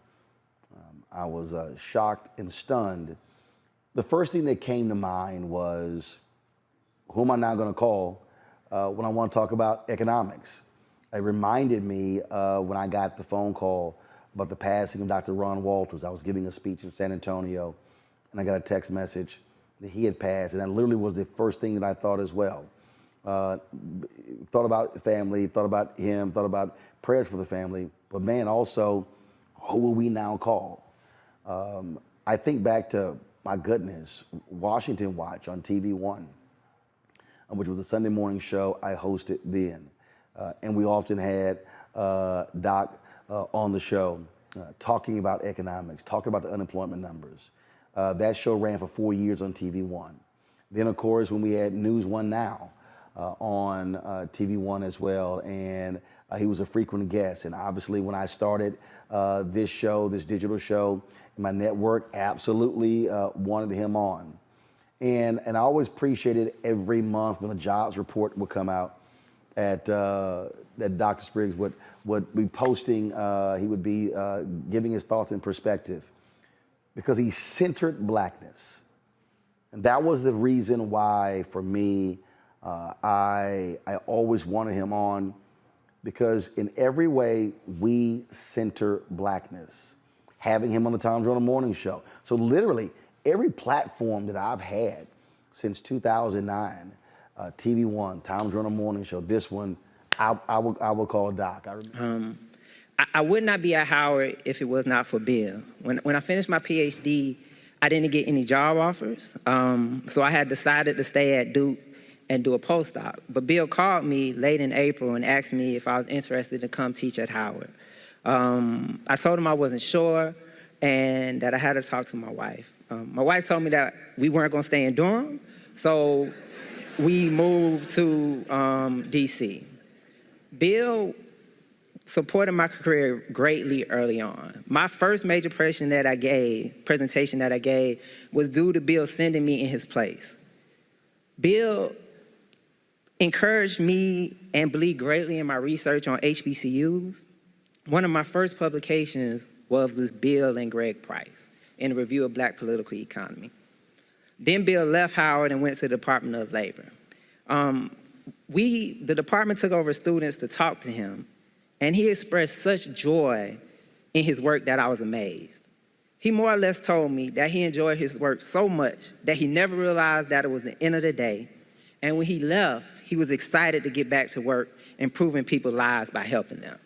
I was shocked and stunned. The first thing that came to mind was, who am I now going to call when I want to talk about economics? It reminded me when I got the phone call about the passing of Dr. Ron Walters. I was giving a speech in San Antonio, and I got a text message that he had passed, and that literally was the first thing that I thought as well. Thought about the family, thought about him, thought about prayers for the family, but man, also, who will we now call? I think back to, my goodness, Washington Watch on TV One, which was a Sunday morning show I hosted then. And we often had Doc on the show talking about economics, talking about the unemployment numbers. That show ran for 4 years on TV One. Then, of course, when we had News One Now on TV One as well, and he was a frequent guest. And obviously, when I started this show, this digital show, my network absolutely wanted him on. And I always appreciated every month when the jobs report would come out that Dr. Spriggs would be posting, he would be giving his thoughts and perspective, because he centered Blackness. And that was the reason why, for me, I always wanted him on, because in every way, we center Blackness. Having him on the Tom Joyner Morning Show. So literally, every platform that I've had since 2009, TV One, Tom Joyner Morning Show, this one, I will call Doc. I would not be at Howard if it was not for Bill. When I finished my PhD, I didn't get any job offers. So I had decided to stay at Duke and do a postdoc. But Bill called me late in April and asked me if I was interested to come teach at Howard. I told him I wasn't sure and that I had to talk to my wife. My wife told me that we weren't gonna stay in Durham, so we moved to DC. Bill supported my career greatly early on. My first major presentation that I gave was due to Bill sending me in his place. Bill encouraged me and believed greatly in my research on HBCUs. One of my first publications was with Bill and Greg Price in a review of Black political economy. Then Bill left Howard and went to the Department of Labor. The department took over students to talk to him, and he expressed such joy in his work that I was amazed. He more or less told me that he enjoyed his work so much that he never realized that it was the end of the day. And when he left, he was excited to get back to work, improving people's lives by helping them.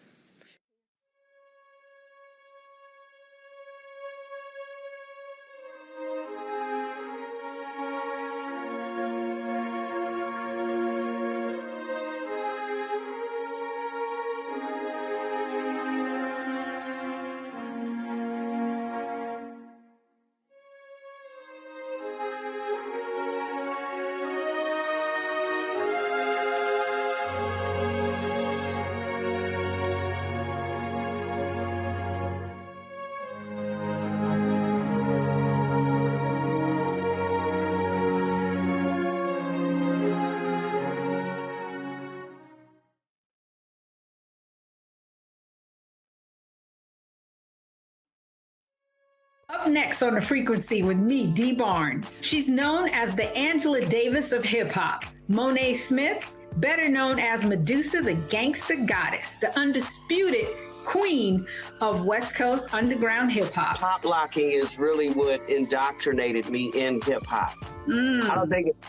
Up next on The Frequency with me, Dee Barnes. She's known as the Angela Davis of hip hop. Monet Smith, better known as Medusa, the gangsta goddess, the undisputed queen of West Coast underground hip hop. Pop locking is really what indoctrinated me in hip hop. I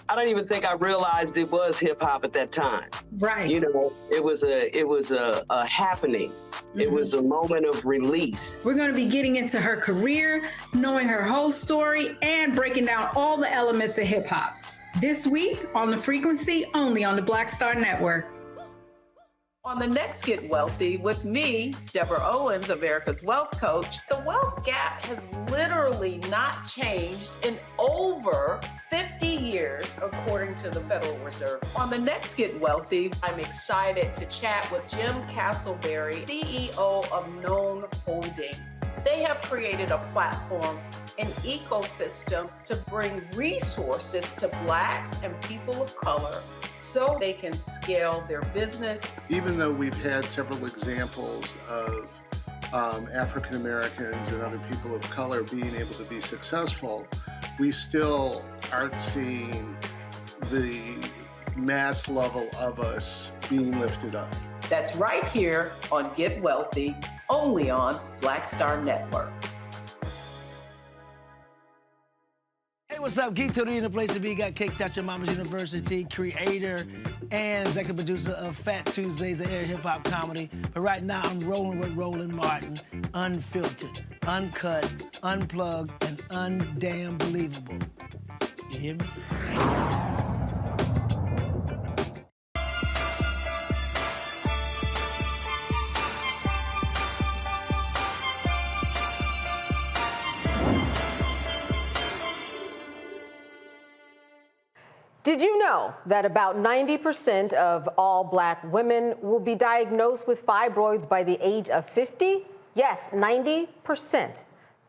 don't even think I realized it was hip hop at that time. Right. You know, it was a happening. It was a moment of release. We're going to be getting into her career, knowing her whole story, and breaking down all the elements of hip hop. This week on The Frequency, only on the Black Star Network. On the next Get Wealthy with me, Deborah Owens, America's Wealth Coach, the wealth gap has literally not changed in over 50 years, according to the Federal Reserve. On the next Get Wealthy, I'm excited to chat with Jim Castleberry, CEO of Known Holdings. They have created a platform, an ecosystem to bring resources to Blacks and people of color so they can scale their business. Even though we've had several examples of African Americans and other people of color being able to be successful, we still aren't seeing the mass level of us being lifted up. That's right here on Get Wealthy, only on Black Star Network. Hey, what's up? Geek Tony in the place to be. Got Kicked Out Your Mama's University, creator and executive producer of Fat Tuesdays, an air hip-hop comedy. But right now, I'm rolling with Roland Martin, unfiltered, uncut, unplugged, and undamn believable. You hear me? Did you know that about 90% of all Black women will be diagnosed with fibroids by the age of 50? Yes, 90%.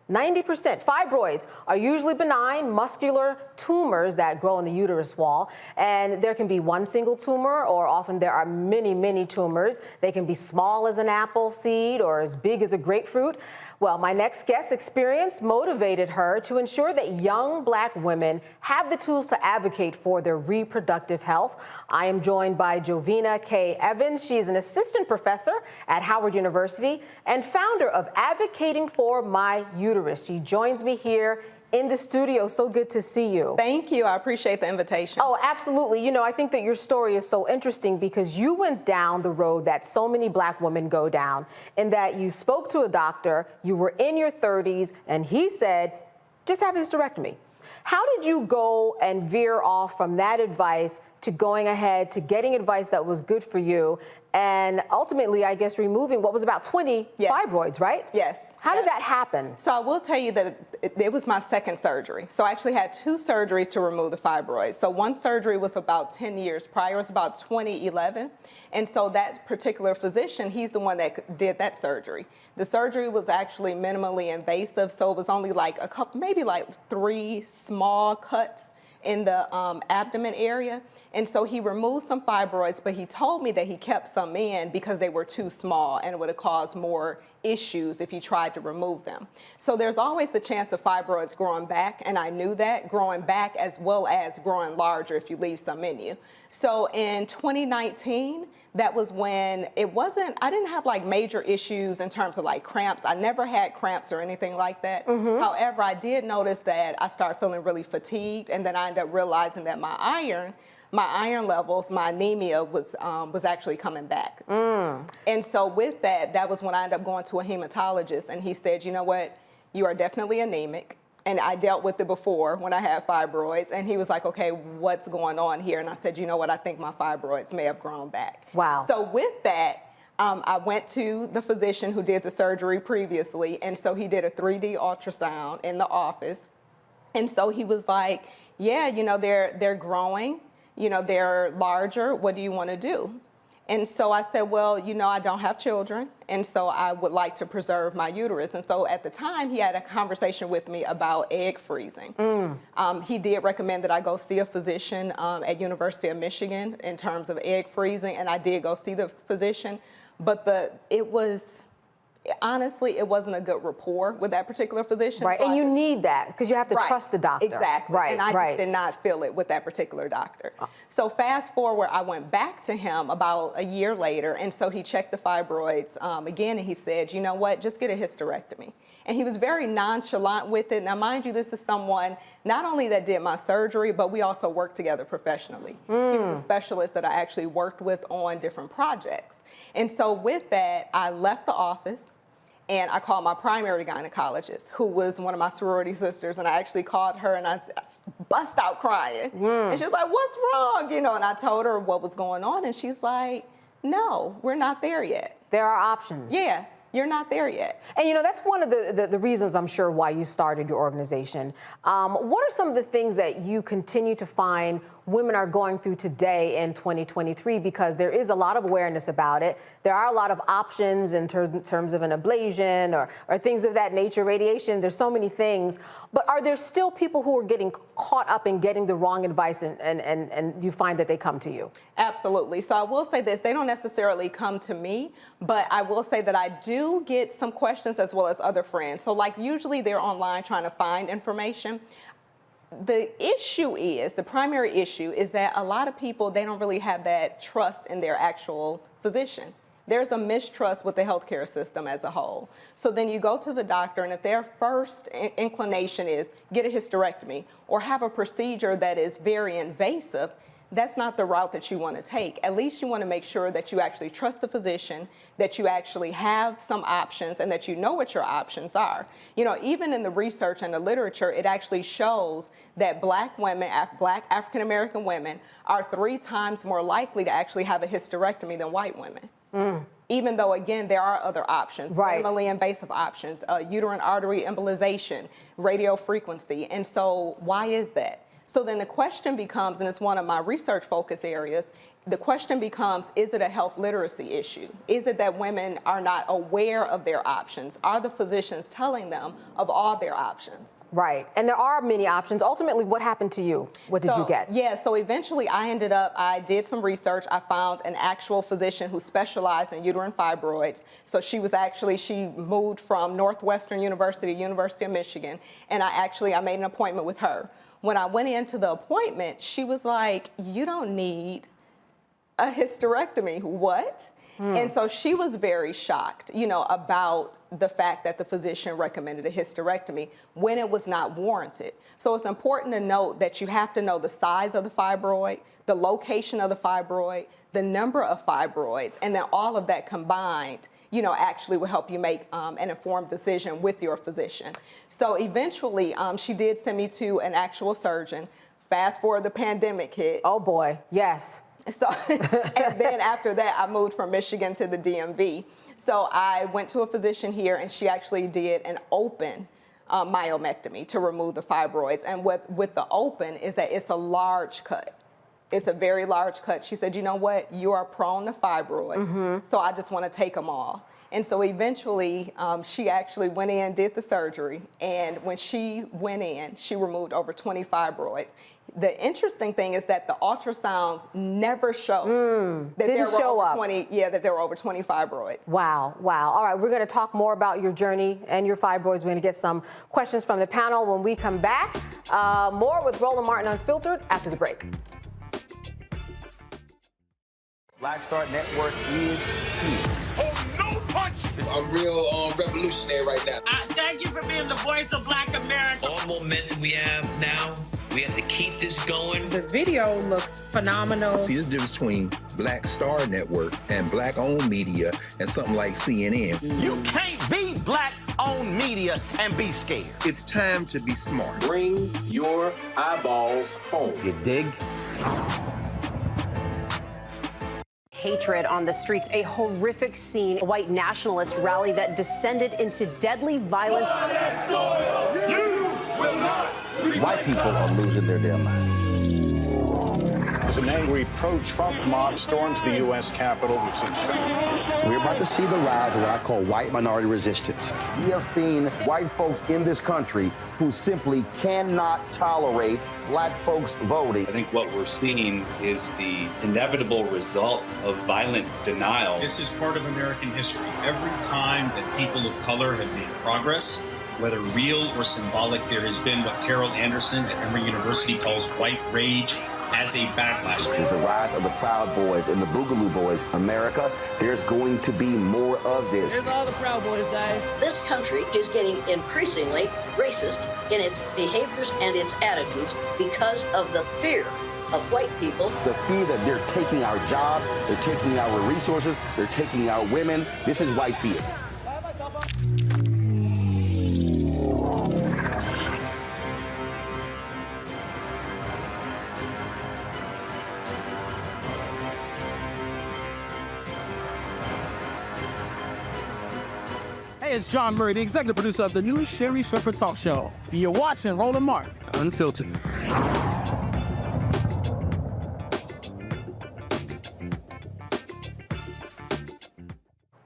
90%. Fibroids are usually benign muscular tumors that grow in the uterus wall, and there can be one single tumor, or often there are many, many tumors. They can be small as an apple seed or as big as a grapefruit. Well, my next guest's experience motivated her to ensure that young Black women have the tools to advocate for their reproductive health. I am joined by Jovina K. Evans. She is an assistant professor at Howard University and founder of Advocating for My Uterus. She joins me here in the studio. So good to see you. Thank you. I appreciate the invitation. Oh, absolutely. You know, I think that your story is so interesting because you went down the road that so many Black women go down, in that you spoke to a doctor, you were in your 30s, and he said, just have a hysterectomy. How did you go and veer off from that advice to going ahead to getting advice that was good for you and ultimately, I guess, removing what was about 20 fibroids, right? Yes. How did that happen? So I will tell you that it was my second surgery. So I actually had 2 surgeries to remove the fibroids. So one surgery was about 10 years prior. It was about 2011. And so that particular physician, he's the one that did that surgery. The surgery was actually minimally invasive. So it was only like a couple, maybe like 3 small cuts in the abdomen area. And so he removed some fibroids, but he told me that he kept some in because they were too small and it would have caused more issues if he tried to remove them. So there's always a chance of fibroids growing back, and I knew that, growing back as well as growing larger if you leave some in you. So in 2019, that was when I didn't have like major issues in terms of like cramps. I never had cramps or anything like that. However, I did notice that I started feeling really fatigued, and then I ended up realizing that my iron levels, my anemia was actually coming back. And so with that, that was when I ended up going to a hematologist, and he said, you know what, you are definitely anemic. And I dealt with it before when I had fibroids, and he was like, okay, what's going on here? And I said, you know what, I think my fibroids may have grown back. Wow. So with that, I went to the physician who did the surgery previously, and so he did a 3D ultrasound in the office. And so he was like, yeah, you know, they're growing. You know, they're larger. What do you want to do? And so I said, well, you know, I don't have children, and so I would like to preserve my uterus. And so at the time, he had a conversation with me about egg freezing. He did recommend that I go see a physician at University of Michigan in terms of egg freezing, and I did go see the physician, but honestly, it wasn't a good rapport with that particular physician. Right, so and you need that because you have to trust the doctor. Exactly, right, and I just did not feel it with that particular doctor. So fast forward, I went back to him about a year later, and so he checked the fibroids again, and he said, you know what, just get a hysterectomy. And he was very nonchalant with it. Now, mind you, this is someone not only that did my surgery, but we also worked together professionally. He was a specialist that I actually worked with on different projects. And so with that, I left the office, and I called my primary gynecologist, who was one of my sorority sisters, and I actually called her, and I bust out crying. And she was like, what's wrong? You know, and I told her what was going on, and she's like, no, we're not there yet. There are options. Yeah. You're not there yet. And you know, that's one of the reasons, I'm sure, why you started your organization. What are some of the things that you continue to find women are going through today in 2023? Because there is a lot of awareness about it. There are a lot of options in terms of an ablation or things of that nature, radiation. There's so many things. But are there still people who are getting caught up in getting the wrong advice and you find that they come to you? Absolutely. So I will say this, they don't necessarily come to me, but I will say that I do get some questions as well as other friends. So like usually they're online trying to find information. The primary issue is that a lot of people, they don't really have that trust in their actual physician. There's a mistrust with the healthcare system as a whole. So then you go to the doctor, and if their first inclination is get a hysterectomy or have a procedure that is very invasive, that's not the route that you want to take. At least you want to make sure that you actually trust the physician, that you actually have some options, and that you know what your options are. You know, even in the research and the literature, it actually shows that Black women, Black African-American women, are 3 times more likely to actually have a hysterectomy than white women. Even though, again, there are other options, minimally invasive options, uterine artery embolization, radio frequency. And so why is that? So then the question becomes, and it's one of my research focus areas, the question becomes, is it a health literacy issue? Is it that women are not aware of their options? Are the physicians telling them of all their options? Right, and there are many options. Ultimately, what happened to you? What did you get? Yeah, so eventually I did some research. I found an actual physician who specialized in uterine fibroids. So she moved from Northwestern University, University of Michigan, and I made an appointment with her. When I went into the appointment, she was like, you don't need a hysterectomy. What? And so she was very shocked, you know, about the fact that the physician recommended a hysterectomy when it was not warranted. So it's important to note that you have to know the size of the fibroid, the location of the fibroid, the number of fibroids, and then all of that combined, you know, actually will help you make an informed decision with your physician. So eventually, she did send me to an actual surgeon. Fast forward, the pandemic hit. Oh boy, yes. So, and then after that, I moved from Michigan to the DMV. So I went to a physician here, and she actually did an open myomectomy to remove the fibroids. And with the open is that it's a large cut. It's a very large cut. She said, you know what? You are prone to fibroids, so I just want to take them all. And so eventually, she actually went in, did the surgery, and when she went in, she removed over 20 fibroids. The interesting thing is that the ultrasounds never showed that there were over 20. Yeah, that there were over 20 fibroids. Wow, wow. All right, we're going to talk more about your journey and your fibroids. We're going to get some questions from the panel when we come back. More with Roland Martin Unfiltered after the break. Black Star Network is here. Oh, no punch! I'm real revolutionary right now. Thank you for being the voice of Black America. All momentum we have now, we have to keep this going. The video looks phenomenal. See, there's a difference between Black Star Network and Black-owned media and something like CNN. You can't be Black-owned media and be scared. It's time to be smart. Bring your eyeballs home. You dig? Hatred on the streets, a horrific scene, a white nationalist rally that descended into deadly violence. White people are losing their damn minds. As an angry pro-Trump mob storms the U.S. Capitol, we've seen shooting. We're about to see the rise of what I call white minority resistance. We have seen white folks in this country who simply cannot tolerate black folks voting. I think what we're seeing is the inevitable result of violent denial. This is part of American history. Every time that people of color have made progress, whether real or symbolic, there has been what Carol Anderson at Emory University calls white rage as a backlash. This is the rise of the Proud Boys and the Boogaloo Boys. America, there's going to be more of this. Here's all the Proud Boys, Dave. This country is getting increasingly racist in its behaviors and its attitudes because of the fear of white people. The fear that they're taking our jobs, they're taking our resources, they're taking our women. This is white fear. Hey, it's John Murray, the executive producer of the new Sherry Shepherd Talk Show. You're watching Roland Martin Unfiltered.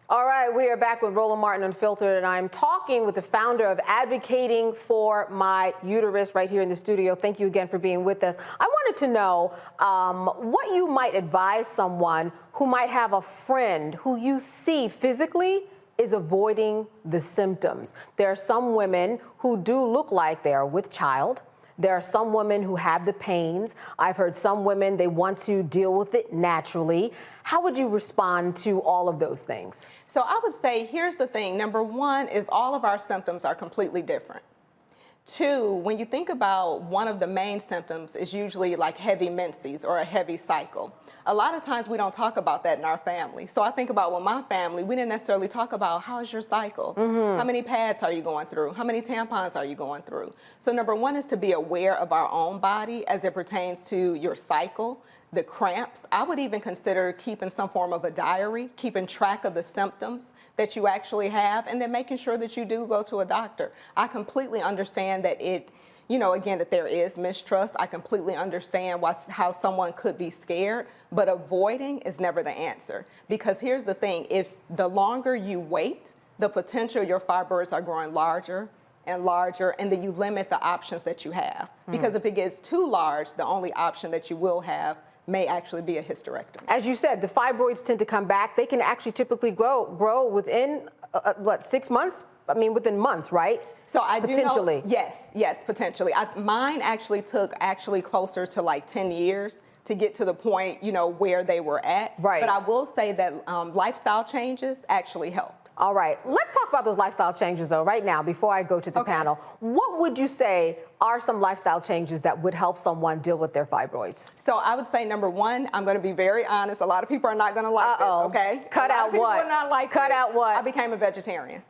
All right, we are back with Roland Martin Unfiltered, and I'm talking with the founder of Advocating for My Uterus right here in the studio. Thank you again for being with us. I wanted to know what you might advise someone who might have a friend who you see physically is avoiding the symptoms. There are some women who do look like they are with child. There are some women who have the pains. I've heard some women, they want to deal with it naturally. How would you respond to all of those things? So I would say, here's the thing. Number one is all of our symptoms are completely different. Two, when you think about one of the main symptoms is usually like heavy menses or a heavy cycle. A lot of times we don't talk about that in our family. So I think about with my family, we didn't necessarily talk about how's your cycle? How many pads are you going through? How many tampons are you going through? So number one is to be aware of our own body as it pertains to your cycle, the cramps. I would even consider keeping some form of a diary, keeping track of the symptoms that you actually have, and then making sure that you do go to a doctor. I completely understand that again, that there is mistrust. I completely understand how someone could be scared, but avoiding is never the answer. Because here's the thing, if the longer you wait, the potential your fibroids are growing larger and larger, and then you limit the options that you have. Because if it gets too large, the only option that you will have may actually be a hysterectomy. As you said, the fibroids tend to come back. They can actually typically grow within, 6 months? I mean, within months, right? So I do potentially. Know, yes, potentially. Mine actually took closer to like 10 years to get to the point, where they were at. Right. But I will say that lifestyle changes actually helped. All right, let's talk about those lifestyle changes though, right now, before I go to the panel. What would you say are some lifestyle changes that would help someone deal with their fibroids? So I would say, number one, I'm gonna be very honest. A lot of people are not gonna like this, okay? Cut out what? People are not like Cut this. out what? I became a vegetarian.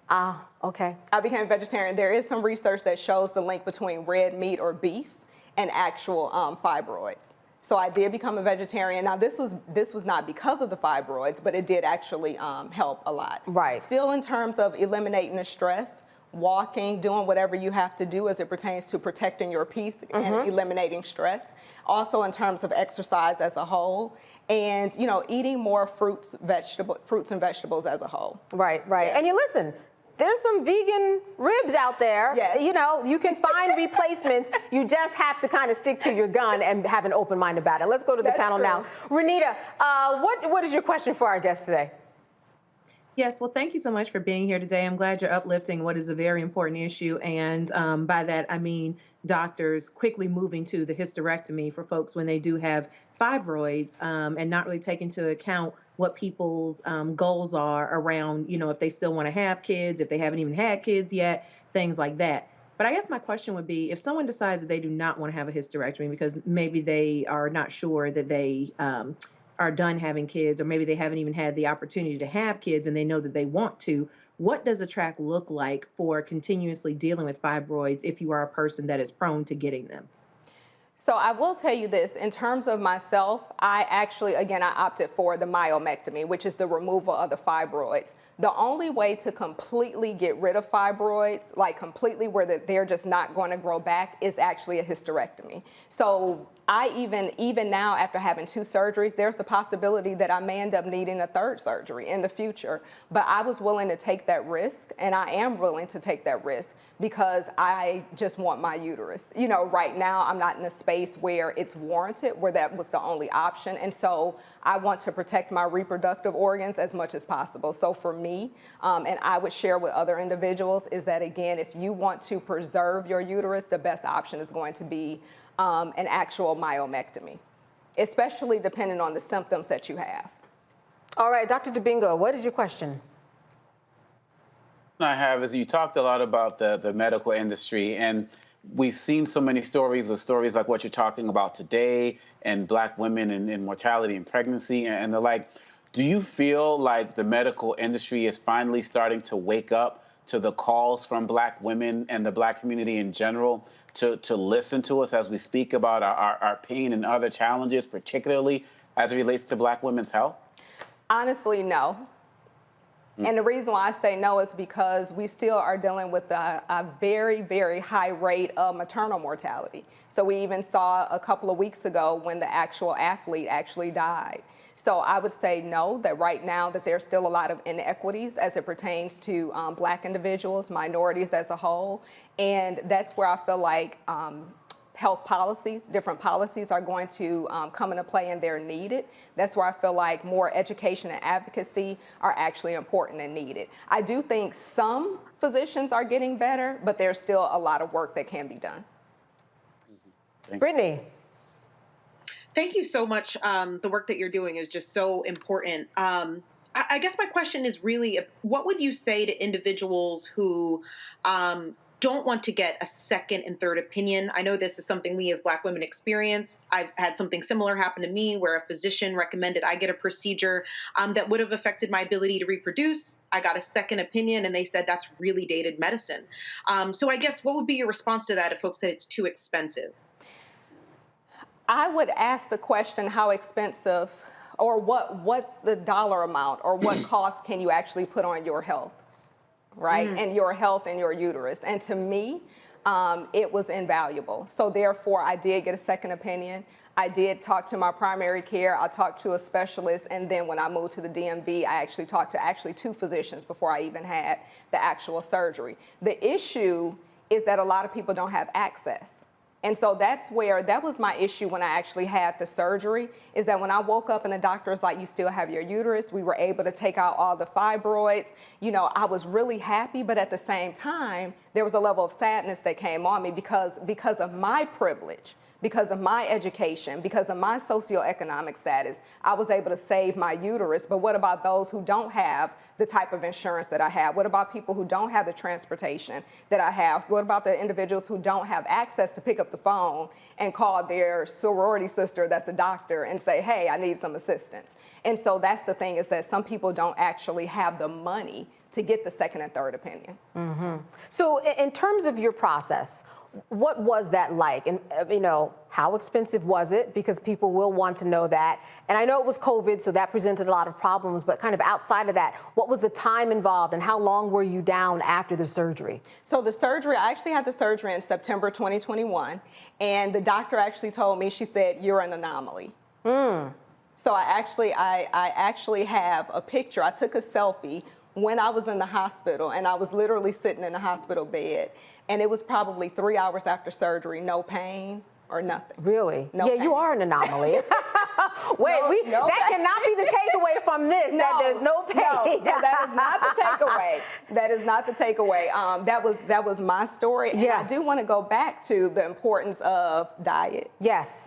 Okay. I became a vegetarian. There is some research that shows the link between red meat or beef and actual fibroids. So I did become a vegetarian. Now this was not because of the fibroids, but it did actually help a lot. Right. Still in terms of eliminating the stress, walking, doing whatever you have to do as it pertains to protecting your peace and eliminating stress. Also in terms of exercise as a whole, and eating more fruits and vegetables as a whole. Right. Yeah. And you listen, there's some vegan ribs out there. Yes. You can find replacements. You just have to kind of stick to your gun and have an open mind about it. Let's go to the panel now. Renita, what is your question for our guest today? Yes, well, thank you so much for being here today. I'm glad you're uplifting what is a very important issue. And by that, I mean doctors quickly moving to the hysterectomy for folks when they do have fibroids and not really taking into account what people's goals are around, if they still want to have kids, if they haven't even had kids yet, things like that. But I guess my question would be, if someone decides that they do not want to have a hysterectomy because maybe they are not sure that they are done having kids, or maybe they haven't even had the opportunity to have kids and they know that they want to, what does a track look like for continuously dealing with fibroids if you are a person that is prone to getting them? So I will tell you this, in terms of myself, I opted for the myomectomy, which is the removal of the fibroids. The only way to completely get rid of fibroids, like completely where they're just not going to grow back, is actually a hysterectomy. So I even now, after having 2 surgeries, there's the possibility that I may end up needing a 3rd surgery in the future. But I was willing to take that risk, and I am willing to take that risk because I just want my uterus. Right now I'm not in a space where it's warranted, where that was the only option. And so I want to protect my reproductive organs as much as possible. So for me, and I would share with other individuals, is that again, if you want to preserve your uterus, the best option is going to be an actual myomectomy, especially depending on the symptoms that you have. All right, Dr. Dubingo, what is your question? I have is you talked a lot about the medical industry, and we've seen so many stories like what you're talking about today, and Black women and mortality and pregnancy and the like. Do you feel like the medical industry is finally starting to wake up to the calls from Black women and the Black community in general to listen to us as we speak about our pain and other challenges, particularly as it relates to Black women's health? Honestly, no. And the reason why I say no is because we still are dealing with a very, very high rate of maternal mortality. So we even saw a couple of weeks ago when the actual athlete actually died. So I would say no, that right now that there's still a lot of inequities as it pertains to Black individuals, minorities as a whole. And that's where I feel like health policies, different policies are going to come into play, and they're needed. That's where I feel like more education and advocacy are actually important and needed. I do think some physicians are getting better, but there's still a lot of work that can be done. Brittany. Thank you so much. The work that you're doing is just so important. I guess my question is really, what would you say to individuals who don't want to get a second and third opinion? I know this is something we as Black women experience. I've had something similar happen to me where a physician recommended I get a procedure that would have affected my ability to reproduce. I got a second opinion and they said that's really dated medicine. So I guess what would be your response to that if folks said it's too expensive? I would ask the question, how expensive, or what's the dollar amount, or what cost can you actually put on your health, right? And your health and your uterus. And to me, it was invaluable. So therefore, I did get a second opinion. I did talk to my primary care. I talked to a specialist. And then when I moved to the DMV, I actually talked to 2 physicians before I even had the actual surgery. The issue is that a lot of people don't have access. And so that was my issue when I actually had the surgery, is that when I woke up and the doctor was like, you still have your uterus, we were able to take out all the fibroids. I was really happy, but at the same time, there was a level of sadness that came on me because of my privilege, because of my education, because of my socioeconomic status, I was able to save my uterus. But what about those who don't have the type of insurance that I have? What about people who don't have the transportation that I have? What about the individuals who don't have access to pick up the phone and call their sorority sister that's a doctor and say, hey, I need some assistance? And so that's the thing, is that some people don't actually have the money to get the second and third opinion. So in terms of your process, What was that like? And, how expensive was it? Because people will want to know that. And I know it was COVID, so that presented a lot of problems, but kind of outside of that, what was the time involved and how long were you down after the surgery? So the surgery, I actually had the surgery in September 2021, and the doctor actually told me, she said, you're an anomaly. So I actually have a picture. I took a selfie when I was in the hospital, and I was literally sitting in the hospital bed, and it was probably 3 hours after surgery, no pain or nothing. Really? No yeah, pain. you are an anomaly. Wait, that cannot be the takeaway from this, that there's no pain. No, so that is not the takeaway. That is not the takeaway. That was my story. And I do want to go back to the importance of diet,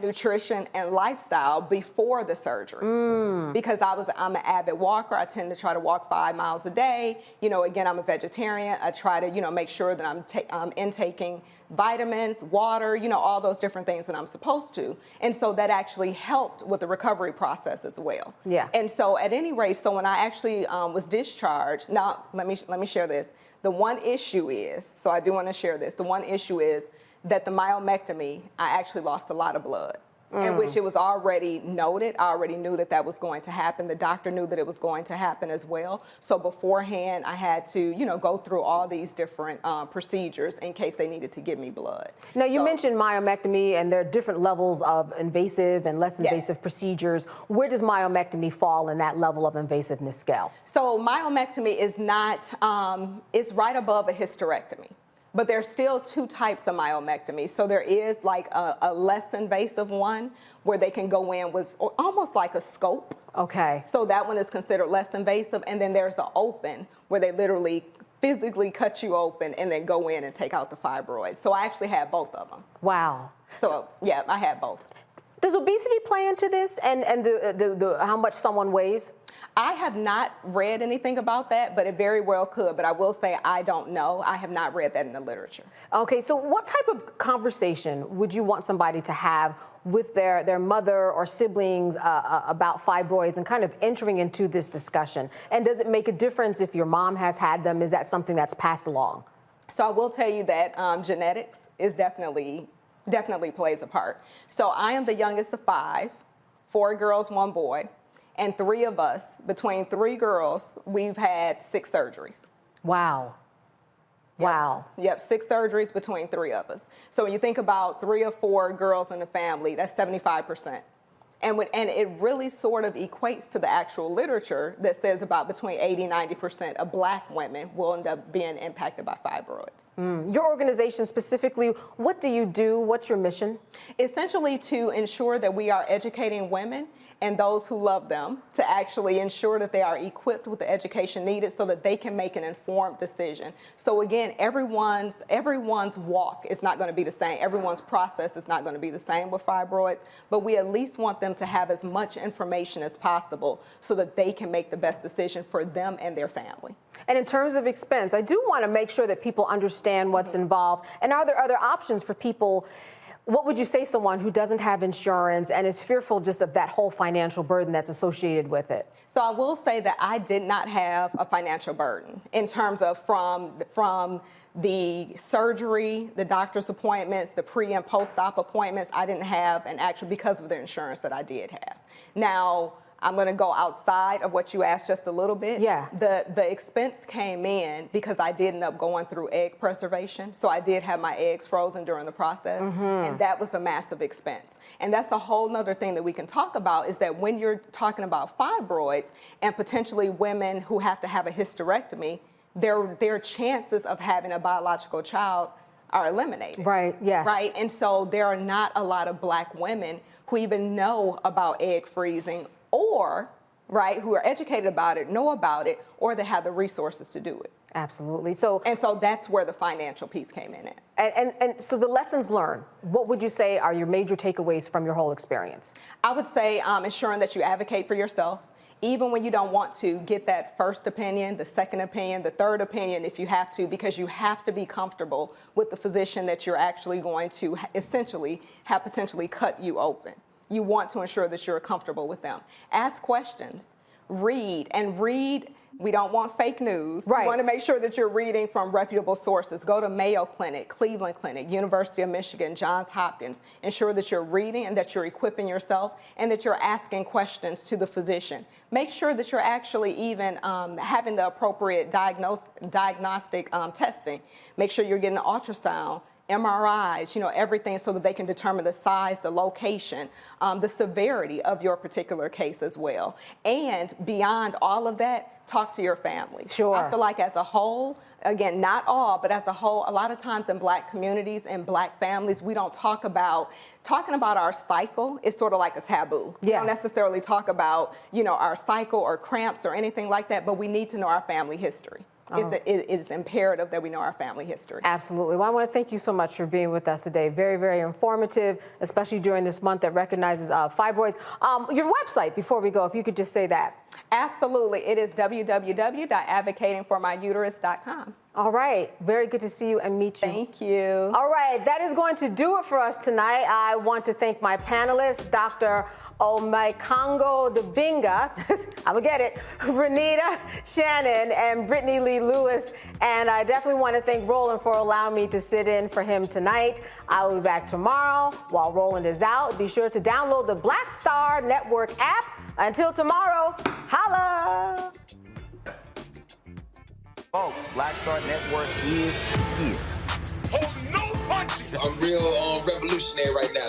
nutrition, and lifestyle before the surgery. Because I'm an avid walker. I tend to try to walk 5 miles a day. Again, I'm a vegetarian. I try to, make sure that I'm intaking vitamins, water, all those different things that I'm supposed to. And so that actually helped with the recovery process as well. Yeah. And so at any rate, so when I actually was discharged, now let me share this. The one issue is, so I do want to share this, the one issue is that the myomectomy, I actually lost a lot of blood. In which it was already noted. I already knew that was going to happen. The doctor knew that it was going to happen as well. So beforehand, I had to, go through all these different procedures in case they needed to give me blood. Now, you mentioned myomectomy, and there are different levels of invasive and less invasive procedures. Where does myomectomy fall in that level of invasiveness scale? So myomectomy is not, it's right above a hysterectomy. But there's still two types of myomectomy. So there is like a less invasive one where they can go in with almost like a scope. Okay. So that one is considered less invasive. And then there's an open where they literally physically cut you open and then go in and take out the fibroids. So I actually had both of them. Wow. So yeah, I had both. Does obesity play into this and the how much someone weighs? I have not read anything about that, but it very well could. But I will say I don't know. I have not read that in the literature. Okay, so what type of conversation would you want somebody to have with their mother or siblings about fibroids and kind of entering into this discussion? And does it make a difference if your mom has had them? Is that something that's passed along? So I will tell you that genetics is definitely plays a part. So I am the youngest of 5, 4 girls, 1 boy, and 3 of us, between 3 girls, we've had 6 surgeries. Wow. Yep. Wow. Yep, 6 surgeries between 3 of us. So when you think about 3 or 4 girls in the family, that's 75%. And it really sort of equates to the actual literature that says about between 80-90% of Black women will end up being impacted by fibroids. Your organization specifically, what do you do? What's your mission? Essentially to ensure that we are educating women and those who love them to actually ensure that they are equipped with the education needed so that they can make an informed decision. So again, everyone's walk is not going to be the same. Everyone's process is not going to be the same with fibroids, but we at least want them to have as much information as possible so that they can make the best decision for them and their family. And in terms of expense, I do want to make sure that people understand what's involved. And are there other options for people? What would you say someone who doesn't have insurance and is fearful just of that whole financial burden that's associated with it? So I will say that I did not have a financial burden in terms of from the surgery, the doctor's appointments, the pre and post-op appointments. I didn't have an actual, because of the insurance that I did have. Now, I'm going to go outside of what you asked just a little bit. Yeah. The expense came in because I did end up going through egg preservation. So I did have my eggs frozen during the process. And that was a massive expense. And that's a whole nother thing that we can talk about is that when you're talking about fibroids and potentially women who have to have a hysterectomy, their chances of having a biological child are eliminated. Right, yes. Right, and so there are not a lot of Black women who even know about egg freezing or, right, who are educated about it, know about it, or that have the resources to do it. Absolutely. And so that's where the financial piece came in at. And so the lessons learned, what would you say are your major takeaways from your whole experience? I would say ensuring that you advocate for yourself. Even when you don't want to, get that first opinion, the second opinion, the third opinion if you have to, because you have to be comfortable with the physician that you're actually going to essentially have potentially cut you open. You want to ensure that you're comfortable with them. Ask questions, read We don't want fake news. Right. We want to make sure that you're reading from reputable sources. Go to Mayo Clinic, Cleveland Clinic, University of Michigan, Johns Hopkins. Ensure that you're reading and that you're equipping yourself and that you're asking questions to the physician. Make sure that you're actually even having the appropriate diagnostic testing. Make sure you're getting an ultrasound, MRIs, everything so that they can determine the size, the location, the severity of your particular case as well. And beyond all of that, talk to your family. Sure. I feel like as a whole, again, not all, but as a whole, a lot of times in Black communities and Black families, we don't talk about, talking about our cycle is sort of like a taboo. We don't necessarily talk about, our cycle or cramps or anything like that, but we need to know our family history. It is imperative that we know our family history. Absolutely. Well, I want to thank you so much for being with us today. Very, very informative, especially during this month that recognizes fibroids. Your website, before we go, if you could just say that. Absolutely. It is www.advocatingformyuterus.com. All right. Very good to see you and meet you. Thank you. All right. That is going to do it for us tonight. I want to thank my panelists, Dr. Omaikongo Dibinga, I will get it, Renita, Shannon, and Brittany Lee Lewis. And I definitely want to thank Roland for allowing me to sit in for him tonight. I will be back tomorrow. While Roland is out, be sure to download the Black Star Network app. Until tomorrow, holla! Folks, Black Star Network is here. Oh, no punches! I'm real revolutionary right now.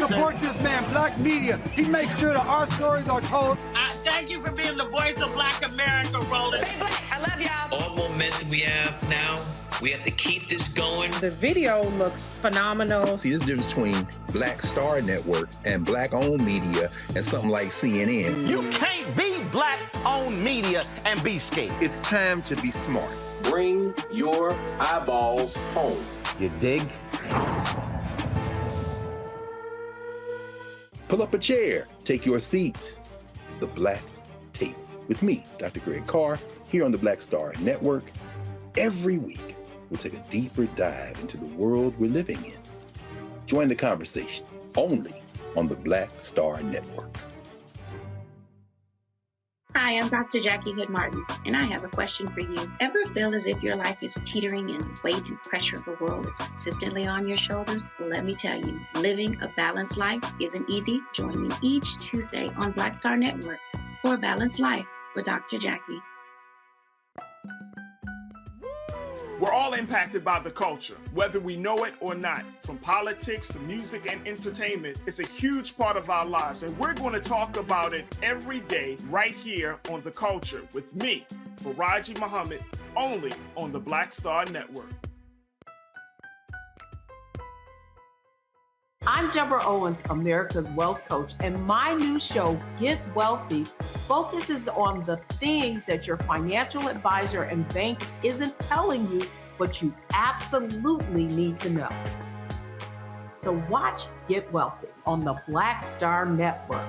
Support this man, Black Media. He makes sure that our stories are told. Thank you for being the voice of Black America, Roland. Stay Black. I love y'all. All momentum we have now, we have to keep this going. The video looks phenomenal. See, there's a difference between Black Star Network and Black-owned media and something like CNN. You can't be Black-owned media and be scared. It's time to be smart. Bring your eyeballs home. You dig? Pull up a chair, take your seat. The Black Tape with me, Dr. Greg Carr, here on the Black Star Network. Every week, we'll take a deeper dive into the world we're living in. Join the conversation only on the Black Star Network. Hi, I'm Dr. Jackie Hood Martin, and I have a question for you. Ever feel as if your life is teetering and the weight and pressure of the world is consistently on your shoulders? Well, let me tell you, living a balanced life isn't easy. Join me each Tuesday on Black Star Network for A Balanced Life with Dr. Jackie. We're all impacted by the culture, whether we know it or not. From politics to music and entertainment, it's a huge part of our lives, and we're going to talk about it every day right here on The Culture with me, Faraji Muhammad, only on the Black Star Network. I'm Deborah Owens, America's Wealth Coach, and my new show, Get Wealthy, focuses on the things that your financial advisor and bank isn't telling you, but you absolutely need to know. So watch Get Wealthy on the Black Star Network.